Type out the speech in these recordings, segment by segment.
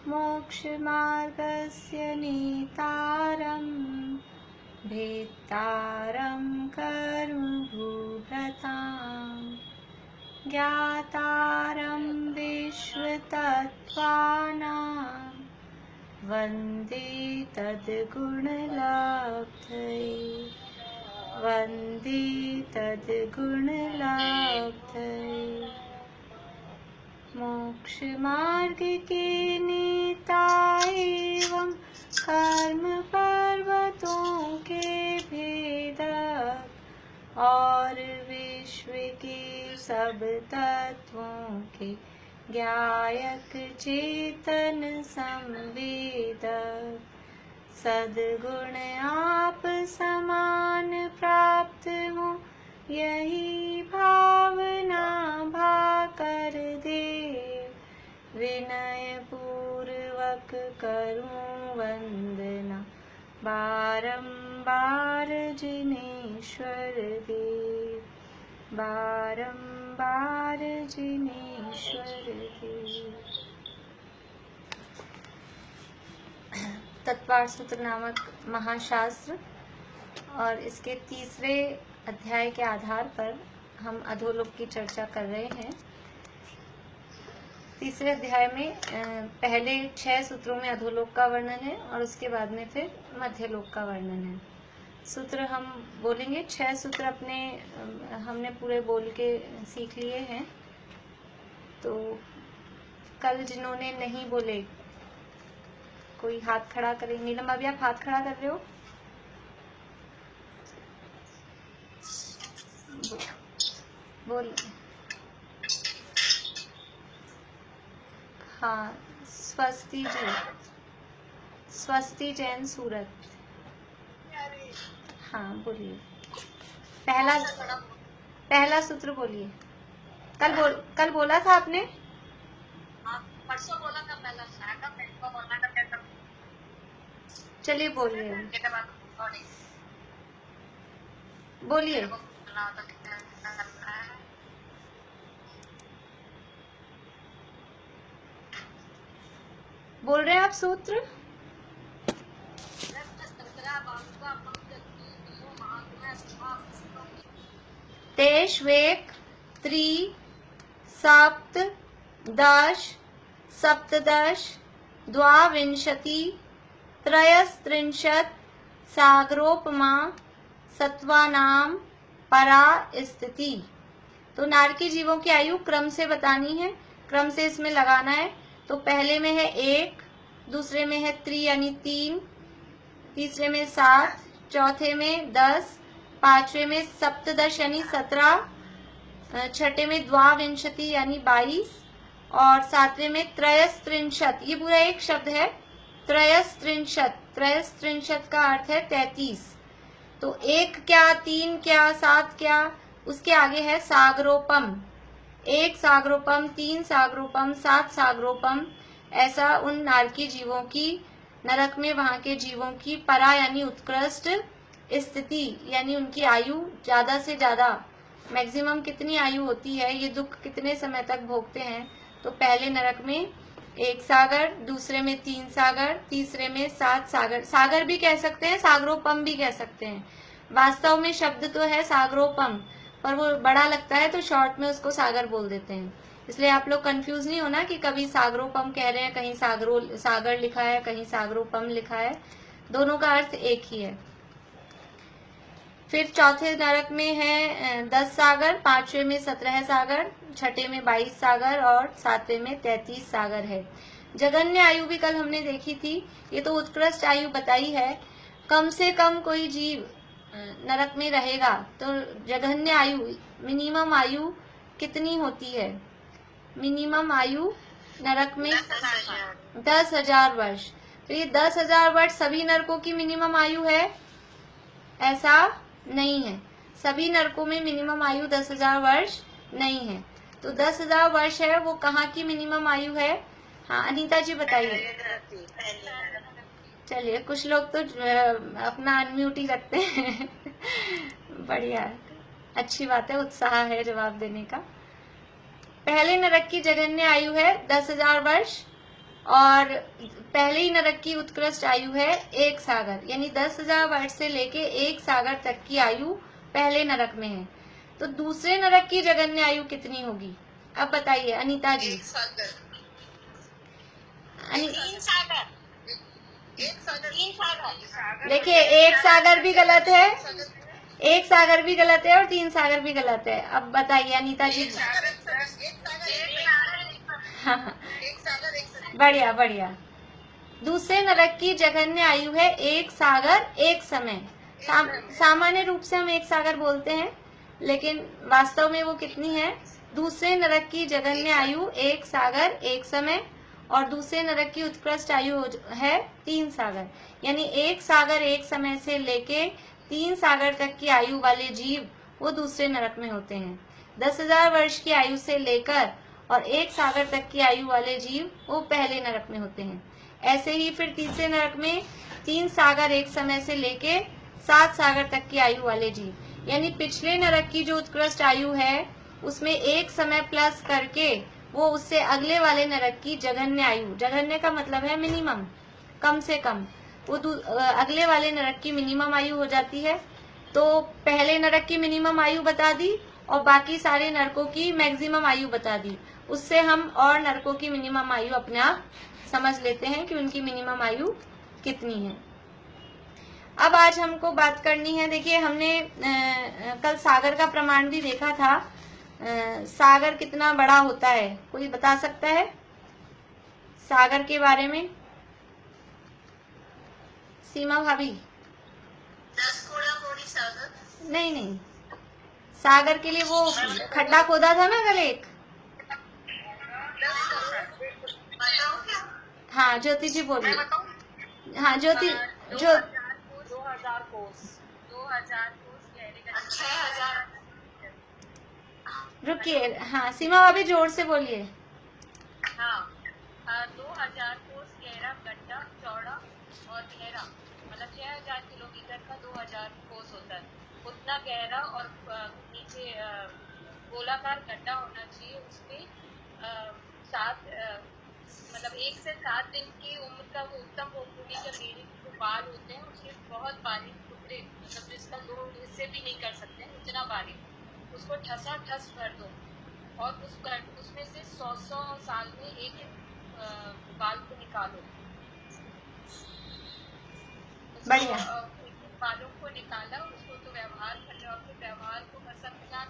मोक्षमार्गस्य नेतारं भेत्तारं कर्मभूभृतां ज्ञातारं विश्वतत्त्वानां वन्दे तद्गुणलब्धये वन्दे तद्गुणलब्धये। मोक्षमार्ग के नेता एवं कर्म पर्वतों के भेदक और विश्व के सब तत्वों के ज्ञायक चेतन संवेदक सद्गुण आप समान प्राप्त हो यही भावना भाकर दे विनय पूर्वक करूं वंदना बारंबार जिनेश्वर देव बारंबार जिनेश्वर देव। तत्वार्थ सूत्र नामक महाशास्त्र और इसके तीसरे अध्याय के आधार पर हम अधोलोक की चर्चा कर रहे हैं। तीसरे अध्याय में पहले 6 सूत्रों में अधोलोक का वर्णन है और उसके बाद में फिर मध्यलोक का वर्णन है। सूत्र हम बोलेंगे 6 सूत्र हमने पूरे बोल के सीख लिए हैं। तो कल जिन्होंने नहीं बोले कोई हाथ खड़ा करे। नीलम अभी आप हाथ खड़ा कर रहे हो? बोल। हाँ, स्वस्ति जी, स्वस्ति जैन सूरत। हाँ बोलिए। पहला सूत्र बोलिए। कल बोला था आपने? परसों बोला था पहला। चलिए बोलिए। बोलिए। बोल रहे हैं आप सूत्र? तेष्वेक त्रि सप्त दश सप्तदश द्वाविंशति त्रयस्त्रिंशत् सागरोपमा सत्वानाम परा स्थिति। तो नारकी जीवों की आयु क्रम से बतानी है, क्रम से इसमें लगाना है। तो पहले में है 1, दूसरे में है 3 यानी 3, तीसरे में 7, चौथे में 10, पांचवे में सप्तदश यानी 17, छठे में द्वाविंशति यानी 22 और सातवें में त्रयस्त्रिंशत्। ये पूरा एक शब्द है त्रयस्त्रिंशत्। त्रयस्त्रिंशत् का अर्थ है 33। तो 1 क्या, 3 क्या, 7 क्या, उसके आगे है सागरोपम। 1 सागरोपम, 3 सागरोपम, 7 सागरोपम। ऐसा उन नारकी जीवों की, नरक में वहां के जीवों की परा यानी उत्कृष्ट स्थिति यानी उनकी आयु ज्यादा से ज्यादा मैक्सिमम कितनी आयु होती है, ये दुख कितने समय तक भोगते हैं। तो पहले नरक में 1 सागर, दूसरे में 3 सागर, तीसरे में 7 सागर। सागर भी कह सकते हैं, सागरोपम भी कह सकते हैं। वास्तव में शब्द तो है सागरोपम, पर वो बड़ा लगता है तो शॉर्ट में उसको सागर बोल देते हैं। इसलिए आप लोग कंफ्यूज नहीं होना कि कभी सागरोपम कह रहे हैं, कहीं सागर लिखा है, कहीं सागरोपम लिखा है। दोनों का अर्थ एक ही है। फिर चौथे नरक में है 10 सागर, पांचवे में 17 सागर, छठे में 22 सागर और सातवें में 33 सागर है। जघन्य आयु भी कल हमने देखी थी। ये तो उत्कृष्ट आयु बताई है। कम से कम कोई जीव नरक में रहेगा तो जघन्य आयु, मिनिमम आयु कितनी होती है? मिनिमम आयु नरक में 10,000 वर्ष। तो ये 10,000 वर्ष सभी नरकों की मिनिमम आयु है? ऐसा नहीं है। सभी नरकों में मिनिमम आयु 10,000 वर्ष नहीं है। तो 10,000 वर्ष है, वो कहाँ की मिनिमम आयु है? हाँ अनीता जी बताइए। चलिए, कुछ लोग तो अपना अनम्यूट ही रखते हैं। बढ़िया, अच्छी बात है, उत्साह है जवाब देने का। पहले नरक की जघन्य आयु है 10,000 वर्ष और पहले ही नरक की उत्कृष्ट आयु है 1 सागर, यानी 10,000 वर्ष से लेके 1 सागर तक की आयु पहले नरक में है। तो दूसरे नरक की जघन्य आयु कितनी होगी? अब बताइए अनीता जी। 1 सागर। अनी 3 सागर। 1 सागर। 3 सागर। देखिए 1 सागर भी गलत है, 1 सागर भी गलत है और 3 सागर भी गलत है। अब बताइए अनीता जी। हाँ, बढ़िया बढ़िया। दूसरे नरक की जघन्य आयु है 1 सागर 1 समय। सामान्य रूप से हम 1 सागर बोलते हैं, लेकिन वास्तव में वो कितनी है? दूसरे नरक की जघन्य आयु 1 सागर 1 समय और दूसरे नरक की उत्कृष्ट आयु है 3 सागर, यानी 1 सागर 1 समय से लेके 3 सागर तक की आयु वाले जीव वो दूसरे नरक में होते हैं। 10,000 वर्ष की आयु से लेकर और 1 सागर तक की आयु वाले जीव वो पहले नरक में होते हैं। ऐसे ही फिर तीसरे नरक में 3 सागर 1 समय से लेके 7 सागर तक की आयु वाले जीव, यानी पिछले नरक की जो उत्कृष्ट आयु है उसमें 1 समय प्लस करके वो उससे अगले वाले नरक की जघन्य आयु, जघन्य का मतलब है मिनिमम, कम से कम, वो अगले वाले नरक की मिनिमम आयु हो जाती है। तो पहले नरक की मिनिमम आयु बता दी और बाकी सारे नरकों की मैक्सिमम आयु बता दी। उससे हम और नरकों की मिनिमम आयु अपने आप समझ लेते हैं कि उनकी मिनिमम आयु कितनी है। अब आज हमको बात करनी है, देखिए हमने कल सागर का प्रमाण भी देखा था। सागर कितना बड़ा होता है, कोई बता सकता है सागर के बारे में? सीमा भाभी। 10 कोड़ा कोड़ी सागर। नहीं, सागर के लिए वो खड्डा खोदा था ना कल एक। हाँ ज्योति जी बोलिए। हाँ ज्योति, जो 2000 कोस 6000। रुकिए, हाँ सीमा भाभी जोर से बोलिए। हाँ 2000 कोस गहरा गड्ढा चौड़ा और गहरा, मतलब 6000 किलोमीटर का 2000 कोस होता है। उतना गहरा और नीचे गोलाकार गड्ढा होना चाहिए। उसमें 1 से 7 दिन की उम्र का वो उत्तम भोगभूमि का मेढ़े के जो बाल होते हैं उसके बहुत बारीक टुकड़े, मतलब जिसका 2 हिस्से भी नहीं कर सकते हैं उतना बारीक, उसको ठसा ठस भर दो और उसमें से 100 साल में एक बाल को निकालो। बढ़िया। बालों को निकाला, उसको तो व्यवहार कर लो, अपने व्यवहार को असंख्यात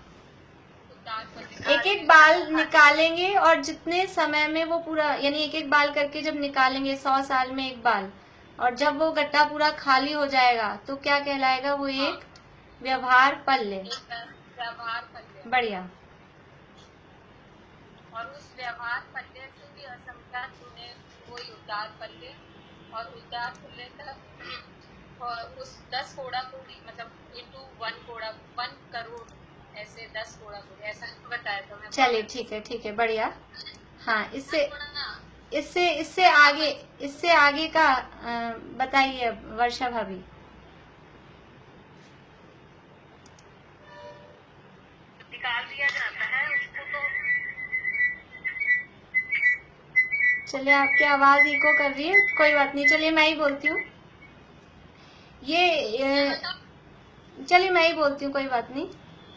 एक एक बाल निकालेंगे और जितने समय में वो पूरा, यानी एक एक बाल करके जब निकालेंगे 100 साल में एक बाल, और जब वो गड्ढा पूरा खाली हो जाएगा तो क्या कहलाएगा? वो एक व्यवहार पल्ले। बढ़िया। और उस व्यवहार पल्ले से भी असंख्यात होने वही उद्धार पल्ले, और उद्धार पल्ले तक और उस 10 कोड़ा कोड़ी, मतलब इंटू 1 कोड़ा 1 करोड़, ऐसे 10 कोड़ा कोड़ी ऐसा बताया था मैं। चलिए ठीक है बढ़िया। हाँ इससे आगे का बताइए वर्षा भाभी। निकाल दिया जाता है उसको तो। चलिए आपकी आवाज इको कर रही है, कोई बात नहीं, चलिए मैं ही बोलती हूँ। चलिए मैं ही बोलती हूँ, कोई बात नहीं।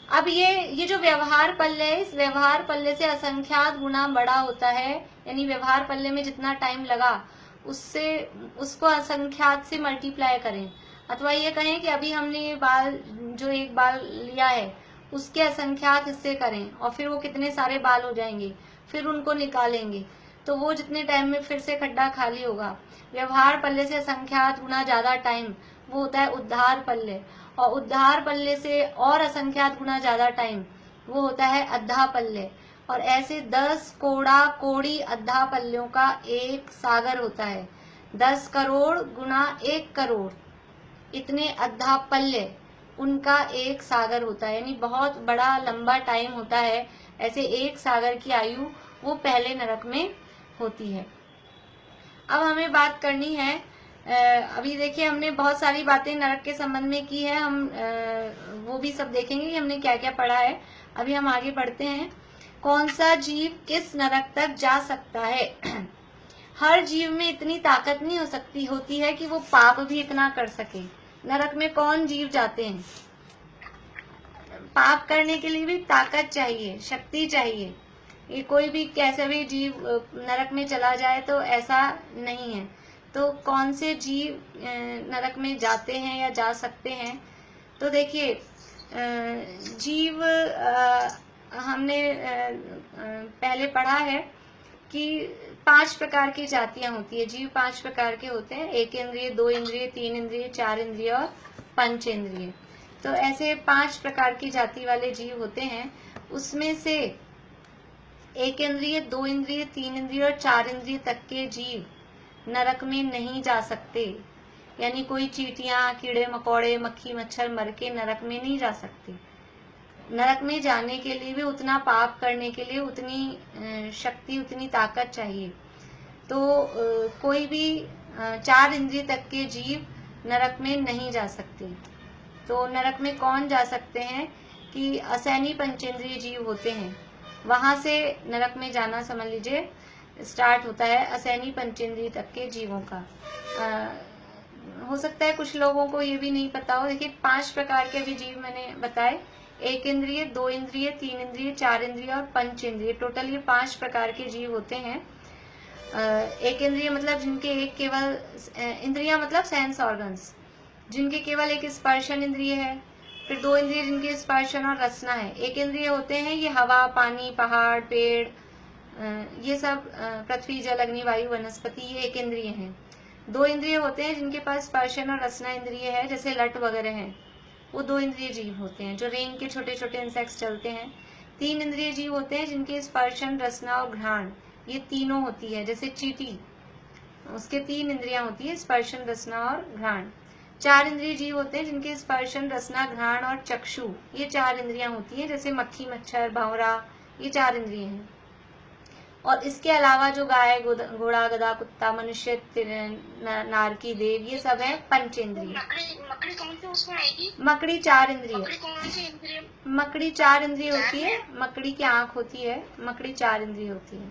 अब ये जो व्यवहार पल्ले है, इस व्यवहार पल्ले से असंख्यात गुना बड़ा होता है, यानी व्यवहार पल्ले में जितना टाइम लगा उससे उसको असंख्यात से मल्टीप्लाई करें, अथवा ये कहें कि अभी हमने ये बाल, जो एक बाल लिया है उसके असंख्यात हिस्से करें और फिर वो कितने सारे बाल हो जाएंगे, फिर उनको निकालेंगे तो वो जितने टाइम में फिर से खड्डा खाली होगा। व्यवहार पल्ले से असंख्यात गुना ज्यादा टाइम वो होता है उद्धार पल्ले, और उद्धार पल्ले से और असंख्यात गुना ज्यादा टाइम वो होता है अद्धा पल्ले, और ऐसे 10 कोड़ा कोड़ी अद्धा पल्लों का एक सागर होता है। 10 करोड़ गुना 1 करोड़ इतने अद्धा पल्ले उनका एक सागर होता है, यानी बहुत बड़ा लंबा टाइम होता है। ऐसे एक सागर की आयु वो पहले नरक में होती है। अब हमें बात करनी है, अभी देखिए हमने बहुत सारी बातें नरक के संबंध में की है, हम वो भी सब देखेंगे कि हमने क्या क्या पढ़ा है। अभी हम आगे बढ़ते हैं। कौन सा जीव किस नरक तक जा सकता है? हर जीव में इतनी ताकत नहीं हो सकती होती है कि वो पाप भी इतना कर सके। नरक में कौन जीव जाते हैं? पाप करने के लिए भी ताकत चाहिए, शक्ति चाहिए। ये कोई भी कैसे भी जीव नरक में चला जाए तो ऐसा नहीं है। तो कौन से जीव नरक में जाते हैं या जा सकते हैं? तो देखिए, जीव हमने पहले पढ़ा है कि 5 प्रकार की जातियां होती है। जीव 5 प्रकार के होते हैं, 1 इंद्रिय, 2 इंद्रिय, 3 इंद्रिय, 4 इंद्रिय और 5 इंद्रिय। तो ऐसे 5 प्रकार की जाति वाले जीव होते हैं। उसमें से 1 इंद्रिय, 2 इंद्रिय, 3 इंद्रिय और 4 इंद्रिय तक के जीव नरक में नहीं जा सकते। यानी कोई चींटियां, कीड़े मकोड़े, मक्खी मच्छर मर के नरक में नहीं जा सकते। नरक में जाने के लिए भी उतना पाप करने के लिए उतनी शक्ति, उतनी ताकत चाहिए। तो कोई भी 4 इंद्रिय तक के जीव नरक में नहीं जा सकते। तो नरक में कौन जा सकते हैं कि असैनी पंचेंद्रिय जीव होते हैं, वहां से नरक में जाना समझ लीजिए स्टार्ट होता है असैनी पंचेंद्रिय तक के जीवों का। हो सकता है कुछ लोगों को ये भी नहीं पता हो। देखिए 5 प्रकार के भी जीव मैंने बताए, 1 इंद्रिय, 2 इंद्रिय, 3 इंद्रिय, 4 इंद्रिय और 5 इंद्रिय। टोटल ये 5 प्रकार के जीव होते हैं। 1 इंद्रिय मतलब जिनके एक केवल इंद्रिया मतलब सेंस ऑर्गन्स, जिनके केवल एक स्पर्शन इंद्रिय है। फिर 2 इंद्रिय जिनके स्पर्शन और रसना है। 1 इंद्रिय होते हैं ये हवा, पानी, पहाड़, पेड़, ये सब पृथ्वी, जल, अग्नि, वायु, वनस्पति, ये 1 इंद्रिय हैं। 2 इंद्रिय होते हैं जिनके पास स्पर्शन और रसना इंद्रिय है, जैसे लट वगैरह हैं, वो 2 इंद्रिय जीव होते हैं। जो रेंग के छोटे छोटे इंसेक्ट्स चलते हैं। 3 इंद्रिय जीव होते हैं जिनके स्पर्शन, रसना और घ्राण ये तीनों होती है, जैसे चींटी, उसके 3 इंद्रियां होती है, स्पर्शन, रसना और घ्राण। 4 इंद्रिय जीव होते हैं जिनके स्पर्शन, रसना, घ्राण और चक्षु ये 4 इंद्रियां होती हैं, जैसे मक्खी मच्छर, भंवरा, ये 4 इंद्रिय हैं। और इसके अलावा जो गाय, घोड़ा, गधा, कुत्ता, मनुष्य, नारकी, देव, ये सब है पंचेंद्रिय। मकड़ी कौन से उसमें आएगी? मकड़ी 4 इंद्रिय। मकड़ी कौन सी इंद्रिय? मकड़ी 4 इंद्रिय होती है। मकड़ी की आंख होती है, मकड़ी 4 इंद्रिय होती है।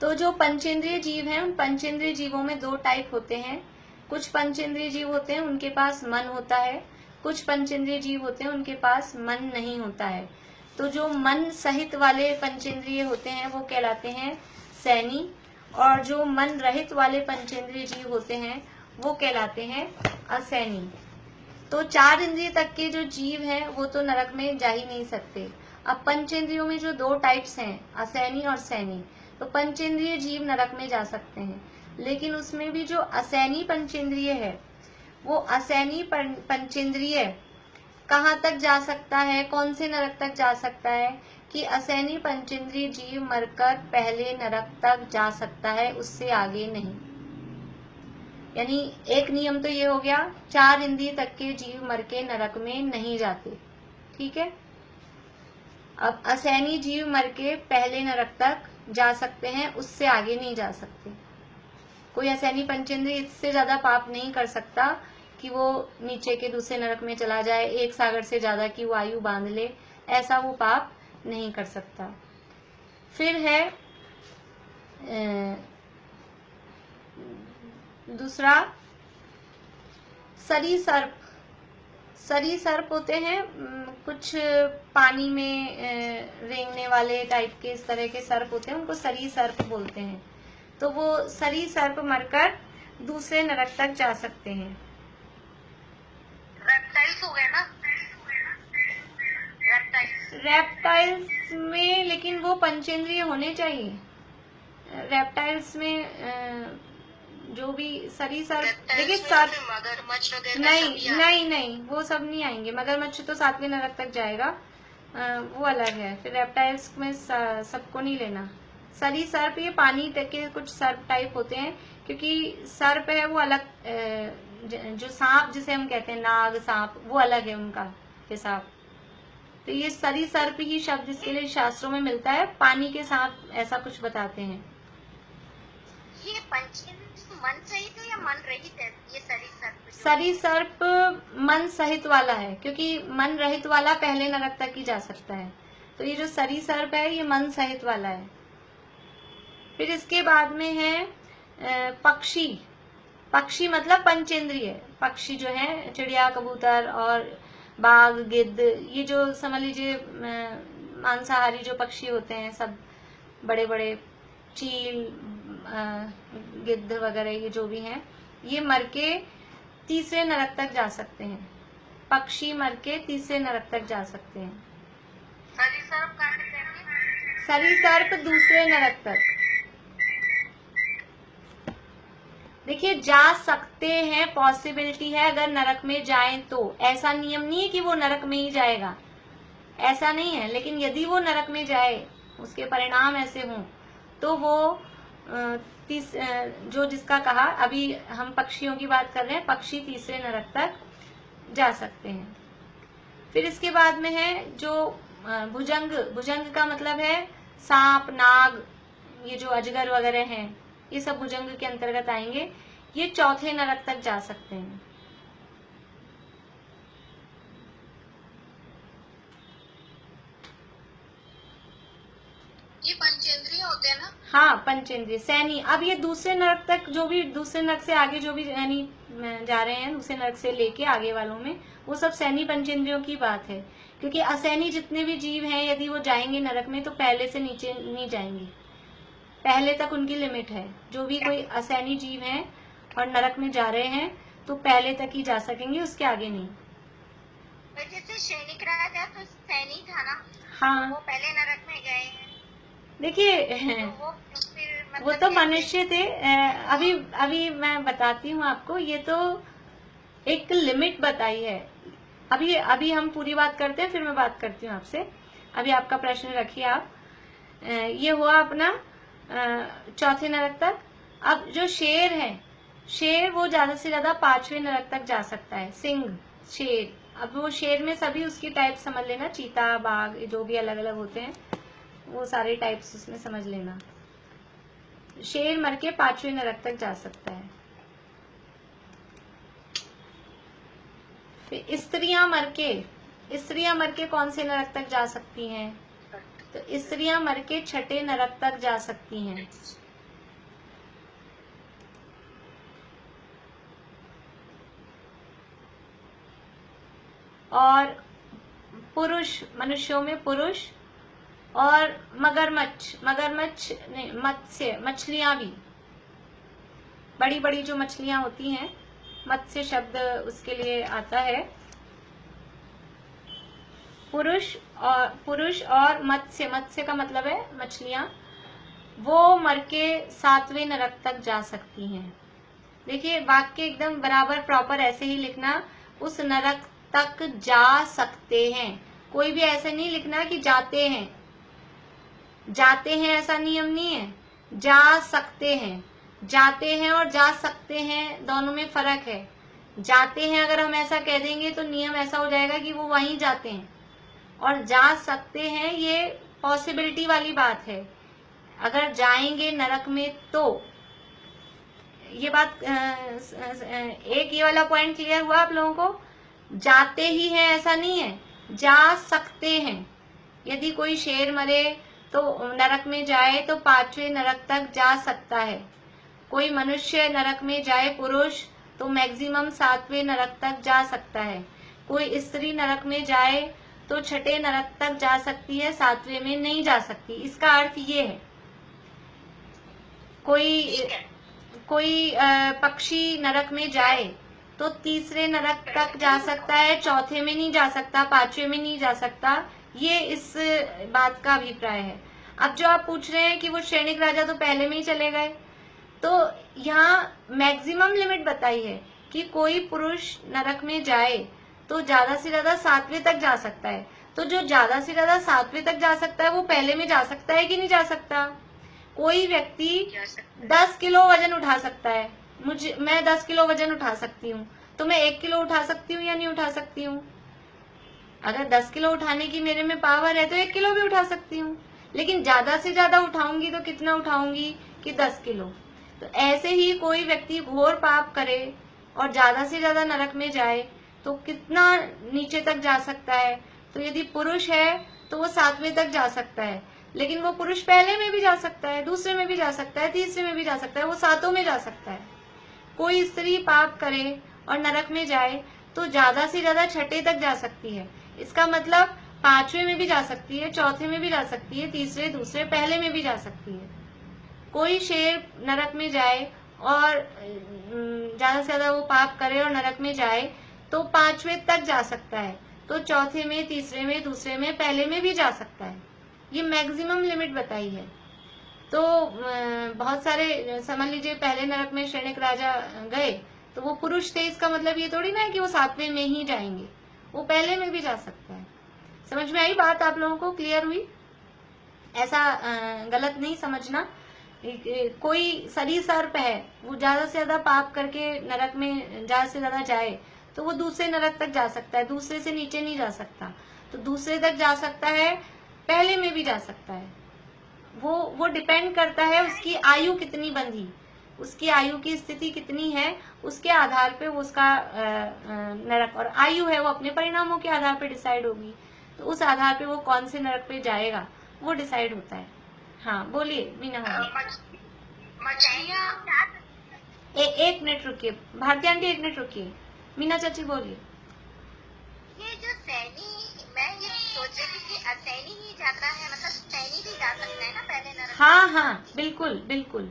तो जो पंचेंद्रिय जीव हैं, उन पंचेंद्रिय जीवों में 2 टाइप होते हैं। कुछ पंचेंद्रिय जीव होते हैं उनके पास मन होता है, कुछ पंचेंद्रिय जीव होते हैं उनके पास मन नहीं होता है। तो जो मन सहित वाले पंचेंद्रिय होते हैं वो कहलाते हैं सैनी, और जो मन रहित वाले पंचेंद्रिय जीव होते हैं वो कहलाते हैं असैनी। तो 4 इंद्रिय तक के जो जीव हैं वो तो नरक में जा ही नहीं सकते। अब पंचेंद्रियों में जो 2 टाइप्स हैं, असैनी और सैनी, तो पंचेंद्रिय जीव नरक में जा सकते हैं। लेकिन उसमें भी जो असैनी पंचेंद्रिय है, वो असैनी पंचेंद्रिय कहाँ तक जा सकता है, कौन से नरक तक जा सकता है कि असैनी पंचेंद्रिय जीव मरकर पहले नरक तक जा सकता है, उससे आगे नहीं। यानी एक नियम तो ये हो गया, 4 इंद्रिय तक के जीव मर के नरक में नहीं जाते। ठीक है। अब असैनी जीव मर के पहले नरक तक जा सकते हैं, उससे आगे नहीं जा सकते। कोई असैनी पंचेंद्रिय इससे ज्यादा पाप नहीं कर सकता कि वो नीचे के दूसरे नरक में चला जाए, 1 सागर से ज्यादा की वो आयु बांध ले, ऐसा वो पाप नहीं कर सकता। फिर है दूसरा सरीसर्प। सरीसर्प होते हैं कुछ पानी में रेंगने वाले टाइप के, इस तरह के सर्प होते हैं, उनको सरीसर्प बोलते हैं। तो वो सरीसर्प मरकर दूसरे नरक तक जा सकते हैं। रेप्टाइल्स हो गए ना? रेप्टाइल्स में लेकिन वो पंचेंद्रिय होने चाहिए। रेप्टाइल्स में जो भी सरीसर्प, देखिए सर्प, मगरमच्छ वगैरह नहीं वो सब नहीं आएंगे। मगरमच्छ तो 7वें नरक तक जाएगा, वो अलग है। फिर रेप्टाइल्स में सबको नहीं लेना। सरीसर्प ये पानी के कुछ सर्प टाइप होते हैं, क्योंकि सर्प है वो अलग, जो सांप जिसे हम कहते हैं नाग, सांप, वो अलग है उनका हिसाब। तो ये सरीसर्प ही शब्द इसके लिए शास्त्रों में मिलता है, पानी के सांप ऐसा कुछ बताते हैं। ये पंचेंद्रिय मन सहित है या मन रहित है? ये सरीसर्प, सरीसर्प मन सहित वाला है, क्योंकि मन रहित वाला पहले नरक तक ही जा सकता है। तो ये जो सरीसर्प है ये मन सहित वाला है। फिर इसके बाद में है पक्षी। पक्षी मतलब पंचेंद्रिय। पक्षी जो है चिड़िया, कबूतर और बाघ, गिद्ध, ये जो समझ लीजिए मांसाहारी जो पक्षी होते हैं, सब बड़े बड़े चील, गिद्ध वगैरह, ये जो भी हैं, ये मर के तीसरे नरक तक जा सकते हैं। पक्षी मर के तीसरे नरक तक जा सकते हैं। सरीसर्प दूसरे नरक तक। देखिए, जा सकते हैं, पॉसिबिलिटी है अगर नरक में जाएं तो। ऐसा नियम नहीं है कि वो नरक में ही जाएगा, ऐसा नहीं है। लेकिन यदि वो नरक में जाए, उसके परिणाम ऐसे हों, तो वो जो जिसका कहा, अभी हम पक्षियों की बात कर रहे हैं, पक्षी तीसरे नरक तक जा सकते हैं। फिर इसके बाद में है जो भुजंग। भुजंग का मतलब है सांप, नाग, ये जो अजगर वगैरह हैं, ये सब भुजंग के अंतर्गत आएंगे। ये चौथे नरक तक जा सकते हैं। ये पंचेंद्रिय होते हैं ना? हाँ, पंचेंद्रिय। सैनी। अब ये दूसरे नरक तक, जो भी दूसरे नरक से आगे जो भी यानी जा रहे हैं, दूसरे नरक से लेके आगे वालों में, वो सब सैनी पंचेंद्रियों की बात है। क्योंकि असैनी जितने भी जीव हैं, यदि वो जाएंगे नरक में तो पहले से नीचे नहीं जाएंगे, पहले तक उनकी लिमिट है। जो भी कोई असैनी जीव हैं और नरक में जा रहे हैं तो पहले तक ही जा सकेंगे, उसके आगे नहीं। जैसे सैनिक राजा तो सैनी था ना? हाँ, वो पहले नरक में गए हैं। देखिए तो वो तो मनुष्य थे। अभी मैं बताती हूँ आपको, ये तो एक लिमिट बताई है। अभी हम पूरी बात करते हैं, फिर मैं बात करती हूँ आपसे। अभी आपका प्रश्न रखिए आप। ये हुआ अपना चौथे नरक तक। अब जो शेर है, शेर वो ज्यादा से ज्यादा पांचवें नरक तक जा सकता है। सिंह, शेर। अब वो शेर में सभी उसकी टाइप समझ लेना, चीता, बाघ, जो भी अलग अलग होते हैं, वो सारे टाइप्स उसमें समझ लेना। शेर मर के पांचवें नरक तक जा सकता है। फिर स्त्रियां मर के कौन से नरक तक जा सकती हैं? तो स्त्रियां मर के छठे नरक तक जा सकती हैं। और पुरुष, मनुष्यों में पुरुष, और मगरमच्छ नहीं, मत्स्य, मछलियां भी, बड़ी बड़ी जो मछलियां होती हैं, मत्स्य शब्द उसके लिए आता है। पुरुष और मत्स्य का मतलब है मछलियां, वो मर के सातवें नरक तक जा सकती हैं। देखिए, वाक्य एकदम बराबर प्रॉपर ऐसे ही लिखना, उस नरक तक जा सकते हैं। कोई भी ऐसे नहीं लिखना कि जाते हैं ऐसा नियम नहीं है। जा सकते हैं, जाते हैं और जा सकते हैं दोनों में फर्क है। जाते हैं अगर हम ऐसा कह देंगे तो नियम ऐसा हो जाएगा कि वो वहीं जाते हैं, और जा सकते हैं ये पॉसिबिलिटी वाली बात है। अगर जाएंगे नरक में तो ये बात, एक ये वाला पॉइंट क्लियर हुआ आप लोगों को? जाते ही हैं ऐसा नहीं है, जा सकते हैं। यदि कोई शेर मरे तो नरक में जाए तो पांचवें नरक तक जा सकता है। कोई मनुष्य नरक में जाए, पुरुष, तो मैक्सिमम सातवें नरक तक जा सकता है। कोई स्त्री नरक में जाए तो छठे नरक तक जा सकती है, सातवें में नहीं जा सकती। इसका अर्थ ये है। कोई पक्षी नरक में जाए तो तीसरे नरक तक जा सकता है, चौथे में नहीं जा सकता, पांचवें में नहीं जा सकता। ये इस बात का अभिप्राय है। अब जो आप पूछ रहे हैं कि वो सैनिक राजा तो पहले में ही चले गए, तो यहाँ मैक्सिमम लिमिट बताई है कि कोई पुरुष नरक में जाए तो ज्यादा से ज्यादा सातवें तक जा सकता है। तो जो ज्यादा से ज्यादा सातवें तक जा सकता है वो पहले में जा सकता है कि नहीं जा सकता? कोई व्यक्ति 10 किलो वजन उठा सकता है। मैं 10 किलो वजन उठा सकती हूँ, तो मैं 1 किलो उठा सकती हूँ या नहीं उठा सकती हूँ? अगर 10 किलो उठाने की मेरे में पावर है तो 1 किलो भी उठा सकती हूँ। लेकिन ज्यादा से ज्यादा उठाऊंगी तो कितना उठाऊंगी कि 10 किलो। तो ऐसे ही कोई व्यक्ति घोर पाप करे और ज्यादा से ज्यादा नरक में जाए तो कितना नीचे तक जा सकता है? तो यदि पुरुष है तो वो 7वें तक जा सकता है। लेकिन वो पुरुष पहले में भी जा सकता है, दूसरे में भी जा सकता है, तीसरे में भी जा सकता है, वो 7 में जा सकता है। कोई स्त्री पाप करे और नरक में जाए तो ज्यादा से ज्यादा 6 तक जा सकती है। इसका मतलब 5वें में भी जा सकती है, 4थे में भी जा सकती है, तीसरे, दूसरे, पहले में भी जा सकती है। कोई शेर नरक में जाए और ज्यादा से ज्यादा वो पाप करे और नरक में जाए तो 5वें तक जा सकता है, तो 4थे में, तीसरे में, दूसरे में, पहले में भी जा सकता है। ये मैक्सिमम लिमिट बताई है। तो बहुत सारे, समझ लीजिए पहले नरक में शैणिक राजा गए तो वो पुरुष थे, इसका मतलब ये थोड़ी ना है कि वो 7वें में ही जाएंगे, वो पहले में भी जा सकता है। समझ में आई बात? आप लोगों को क्लियर हुई? ऐसा गलत नहीं समझना। कोई सरीसर्प है, वो ज्यादा से ज्यादा पाप करके नरक में ज्यादा से ज्यादा जाए तो वो दूसरे नरक तक जा सकता है, दूसरे से नीचे नहीं जा सकता। तो दूसरे तक जा सकता है, पहले में भी जा सकता है। वो डिपेंड करता है उसकी आयु कितनी बंधी, उसकी आयु की स्थिति कितनी है, उसके आधार पे वो उसका नरक, और आयु है वो अपने परिणामों के आधार पे डिसाइड होगी, तो उस आधार पे वो कौन से नरक पे जाएगा वो डिसाइड होता है। हाँ बोलिए मीना। मछलियाँ, एक मिनट रुकिए भारती आंटी, 1 मिनट रुकिए। मीना चाची बोलिए। ये जो सैनी, मैं ये सोच रही थी कि असैनी ही जाता है, मतलब सैनी भी जा सकता है ना पहले नरक? हाँ हाँ बिल्कुल बिल्कुल।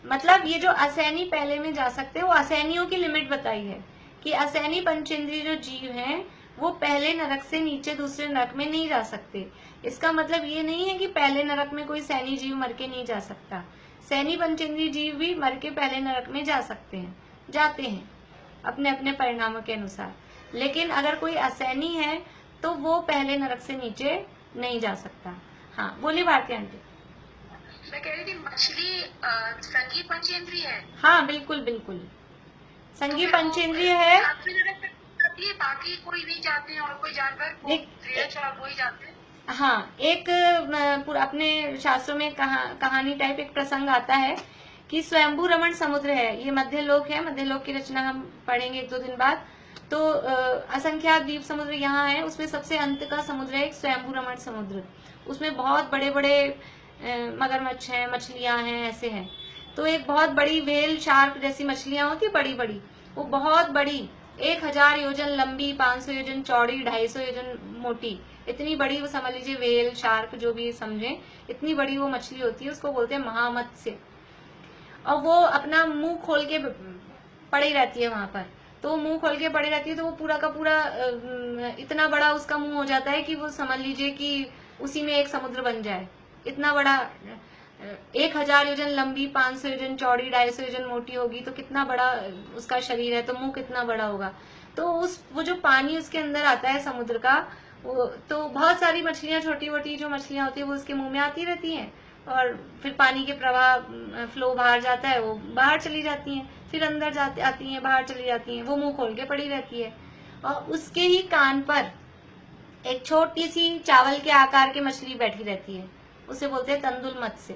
मतलब ये जो असैनी पहले में जा सकते हैं, वो असैनियों की लिमिट बताई है कि असैनी पंचेंद्रिय जो जीव हैं वो पहले नरक से नीचे दूसरे नरक में नहीं जा सकते। इसका मतलब ये नहीं है कि पहले नरक में कोई सैनी जीव मर के नहीं जा सकता। सैनी पंचेंद्रिय जीव भी मर के पहले नरक में जा सकते हैं, जाते हैं अपने अपने परिणामों के अनुसार। लेकिन अगर कोई असैनी है तो वो पहले नरक से नीचे नहीं जा सकता। हाँ बोलिए भारती आंटी। मैं कह रही थी मछली संगी पंचेंद्रिय है। हाँ बिल्कुल बिल्कुल, संगी तो पंचेंद्रिय है। बाकी कोई नहीं जाते हैं, और कोई जानवर वही जाते हैं। हाँ, एक अपने शास्त्रों में कहानी टाइप एक प्रसंग आता है कि स्वयंभू रमण समुद्र है, ये मध्य लोक है, मध्य लोक की रचना हम पढ़ेंगे 1-2 दिन बाद। तो असंख्यात द्वीप समुद्र यहाँ है, उसमें सबसे अंत का समुद्र है एक स्वयंभू रमण समुद्र। उसमें बहुत बड़े बड़े मगरमच्छ हैं, मछलियां हैं, ऐसे हैं। तो एक बहुत बड़ी व्हेल शार्क जैसी मछलियां होती बड़ी बड़ी, वो बहुत बड़ी 1000 योजन लंबी, 500 योजन चौड़ी, 250 योजन मोटी, इतनी बड़ी वो समझ लीजिए व्हेल शार्क जो भी समझे, इतनी बड़ी वो मछली होती है, उसको बोलते हैं महामत्स्य। और वो अपना मुंह खोल के पड़ी रहती है वहां पर। तो वो मुंह खोल के पड़ी रहती है तो वो पूरा का पूरा इतना बड़ा उसका मुंह हो जाता है कि वो समझ लीजिए कि उसी में एक समुद्र बन जाए। इतना बड़ा 1000 योजन लंबी, 500 योजन चौड़ी, 250 योजन मोटी होगी तो कितना बड़ा उसका शरीर है, तो मुंह कितना बड़ा होगा। तो वो जो पानी उसके अंदर आता है समुद्र का, वो तो बहुत सारी मछलियां, छोटी मोटी जो मछलियां होती है वो उसके मुंह में आती रहती हैं, और फिर पानी के प्रवाह फ्लो बाहर जाता है, वो बाहर चली जाती हैं, फिर अंदर जाती आती हैं, बाहर चली जाती हैं, वो मुंह खोल के पड़ी रहती है। और उसके ही कान पर एक छोटी सी चावल के आकार की मछली बैठी रहती है, उसे बोलते हैं तंदुल मत्स्य।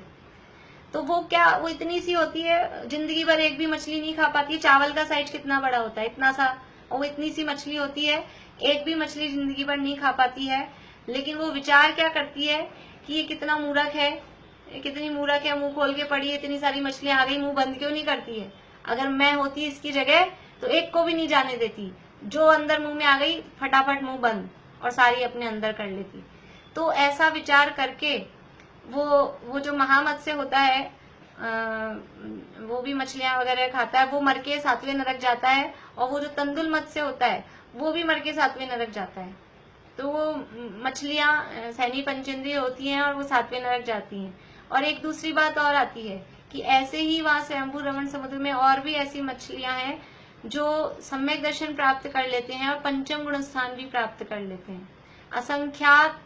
तो वो वो इतनी सी होती है, जिंदगी भर एक भी मछली नहीं खा पाती है। चावल का साइज कितना बड़ा होता है, इतना सा, और वो इतनी सी मछली होती है, एक भी मछली जिंदगी भर नहीं खा पाती है। लेकिन वो विचार क्या करती है कि ये कितना मूर्ख है, कितनी मूर्ख है, मुंह खोल के पड़ी है, इतनी सारी मछलियां आ गई, मुंह बंद क्यों नहीं करती है। अगर मैं होती इसकी जगह तो एक को भी नहीं जाने देती, जो अंदर मुंह में आ गई फटाफट मुंह बंद, और सारी अपने अंदर कर लेती। तो ऐसा विचार करके वो जो महामत्स्य होता है, वो भी मछलियां वगैरह खाता है, वो मर के 7वें नरक जाता है। और वो जो तंदुल मत्स्य होता है वो भी मर के 7वें नरक जाता है। तो वो मछलियां सैनी पंचेंद्रिय होती हैं और वो 7वें नरक जाती हैं। और एक दूसरी बात और आती है कि ऐसे ही वहां स्वयंभू रमण समुद्र में और भी ऐसी मछलियां हैं जो सम्यक दर्शन प्राप्त कर लेते हैं और पंचम गुण स्थान भी प्राप्त कर लेते हैं। असंख्यात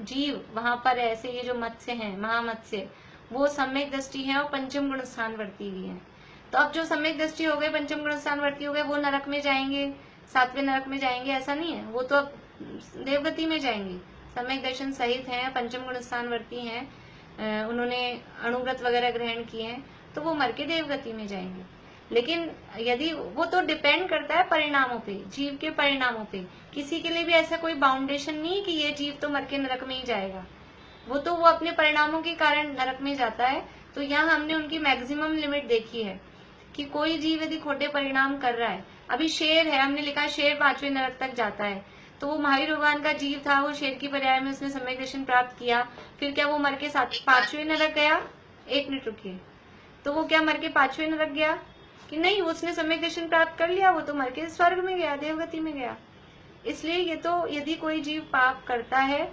जीव वहां पर ऐसे, ये जो मत्स्य हैं महामत्स्य, वो सम्यक दृष्टि है और पंचम गुण स्थान वर्ती हुई है। तो अब जो सम्यक दृष्टि हो गए, पंचम गुण स्थान वर्ती हो गए, वो नरक में जाएंगे, 7वें नरक में जाएंगे, ऐसा नहीं है। वो तो अब देवगति में जाएंगे, सम्यक दर्शन सहित हैं, पंचम गुण स्थान वर्ती हैं, उन्होंने अणुव्रत वगैरह ग्रहण किए हैं, तो वो मर के देवगति में जाएंगे। लेकिन यदि वो तो डिपेंड करता है परिणामों पे, जीव के परिणामों पे। किसी के लिए भी ऐसा कोई बाउंडेशन नहीं है कि ये जीव तो मर के नरक में ही जाएगा, वो अपने परिणामों के कारण नरक में जाता है। तो यहाँ हमने उनकी मैक्सिमम लिमिट देखी है कि कोई जीव यदि खोटे परिणाम कर रहा है, अभी शेर है, हमने लिखा शेर 5वें नरक तक जाता है, तो वो महावीर भगवान का जीव था, वो शेर की पर्याय में उसने सम्यक दर्शन प्राप्त किया, फिर क्या वो मर के 5वें नरक गया? 1 मिनट रुकिए, तो वो क्या मर के 5वें नरक गया कि नहीं? उसने सम्यक दर्शन प्राप्त कर लिया, वो तो मर के स्वर्ग में गया, देवगति में गया। इसलिए ये तो यदि कोई जीव पाप करता है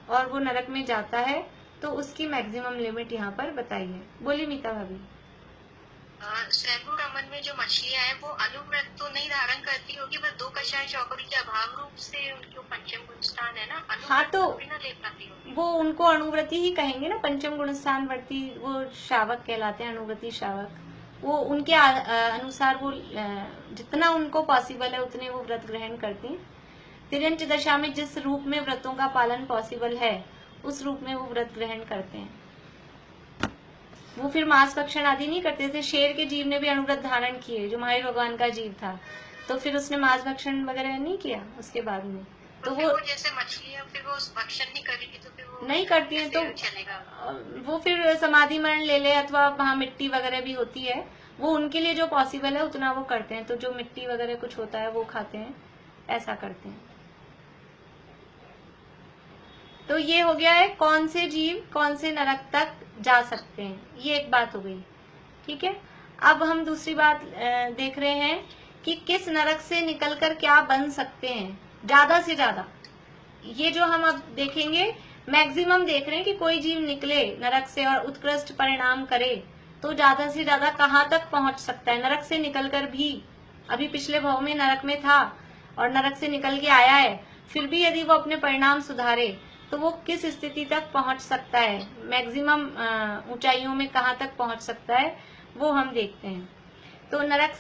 और वो नरक में जाता है तो उसकी मैक्सिमम लिमिट यहाँ पर बताई है। बोली मीता भाभी। शैबू रमन में जो मछलियां हैं वो अनुव्रत तो नहीं धारण करती होगी, बस 2 कषाय चौकड़ी के अभाव रूप से उनके पंचम गुण स्थान है ना, हाँ, तो भी ना ले पाती होगी। वो उनको अणुव्रती ही कहेंगे ना, पंचम गुण स्थान वर्ती, वो शावक कहलाते हैं, अणुव्रती शावक। वो उनके अनुसार वो जितना उनको पॉसिबल है उतने वो व्रत ग्रहण करती हैं। तिर्यंच दशा में जिस रूप में व्रतों का पालन पॉसिबल है उस रूप में वो व्रत ग्रहण करते हैं। वो फिर मांस भक्षण आदि नहीं करते। जैसे शेर के जीव ने भी अणुव्रत धारण किए, जो महावीर भगवान का जीव था, तो फिर उसने मांस भक्षण वगैरह नहीं किया उसके बाद में। तो वो जैसे मछलियां फिर वो भक्षण नहीं करेगी तो फिर वो नहीं करती हैं, तो चलेगा, वो फिर समाधि मरण ले ले, अथवा वहाँ मिट्टी वगैरह भी होती है, वो उनके लिए जो पॉसिबल है उतना वो करते हैं। तो जो मिट्टी वगैरह कुछ होता है वो खाते हैं, ऐसा करते हैं। तो ये हो गया है कौन से जीव कौन से नरक तक जा सकते हैं, ये एक बात हो गई। ठीक है, अब हम दूसरी बात देख रहे हैं कि किस नरक से निकलकर क्या बन सकते हैं ज्यादा से ज्यादा। ये जो हम अब देखेंगे मैक्सिमम देख रहे हैं कि कोई जीव निकले नरक से और उत्कृष्ट परिणाम करे तो ज्यादा से ज्यादा कहाँ तक पहुंच सकता है। नरक से निकलकर भी, अभी पिछले भाव में नरक में था और नरक से निकल के आया है, फिर भी यदि वो अपने परिणाम सुधारे तो वो किस स्थिति तक पहुंच सकता है, मैक्सिमम ऊंचाइयों में कहाँ तक पहुंच सकता है, वो हम देखते हैं। तो नरक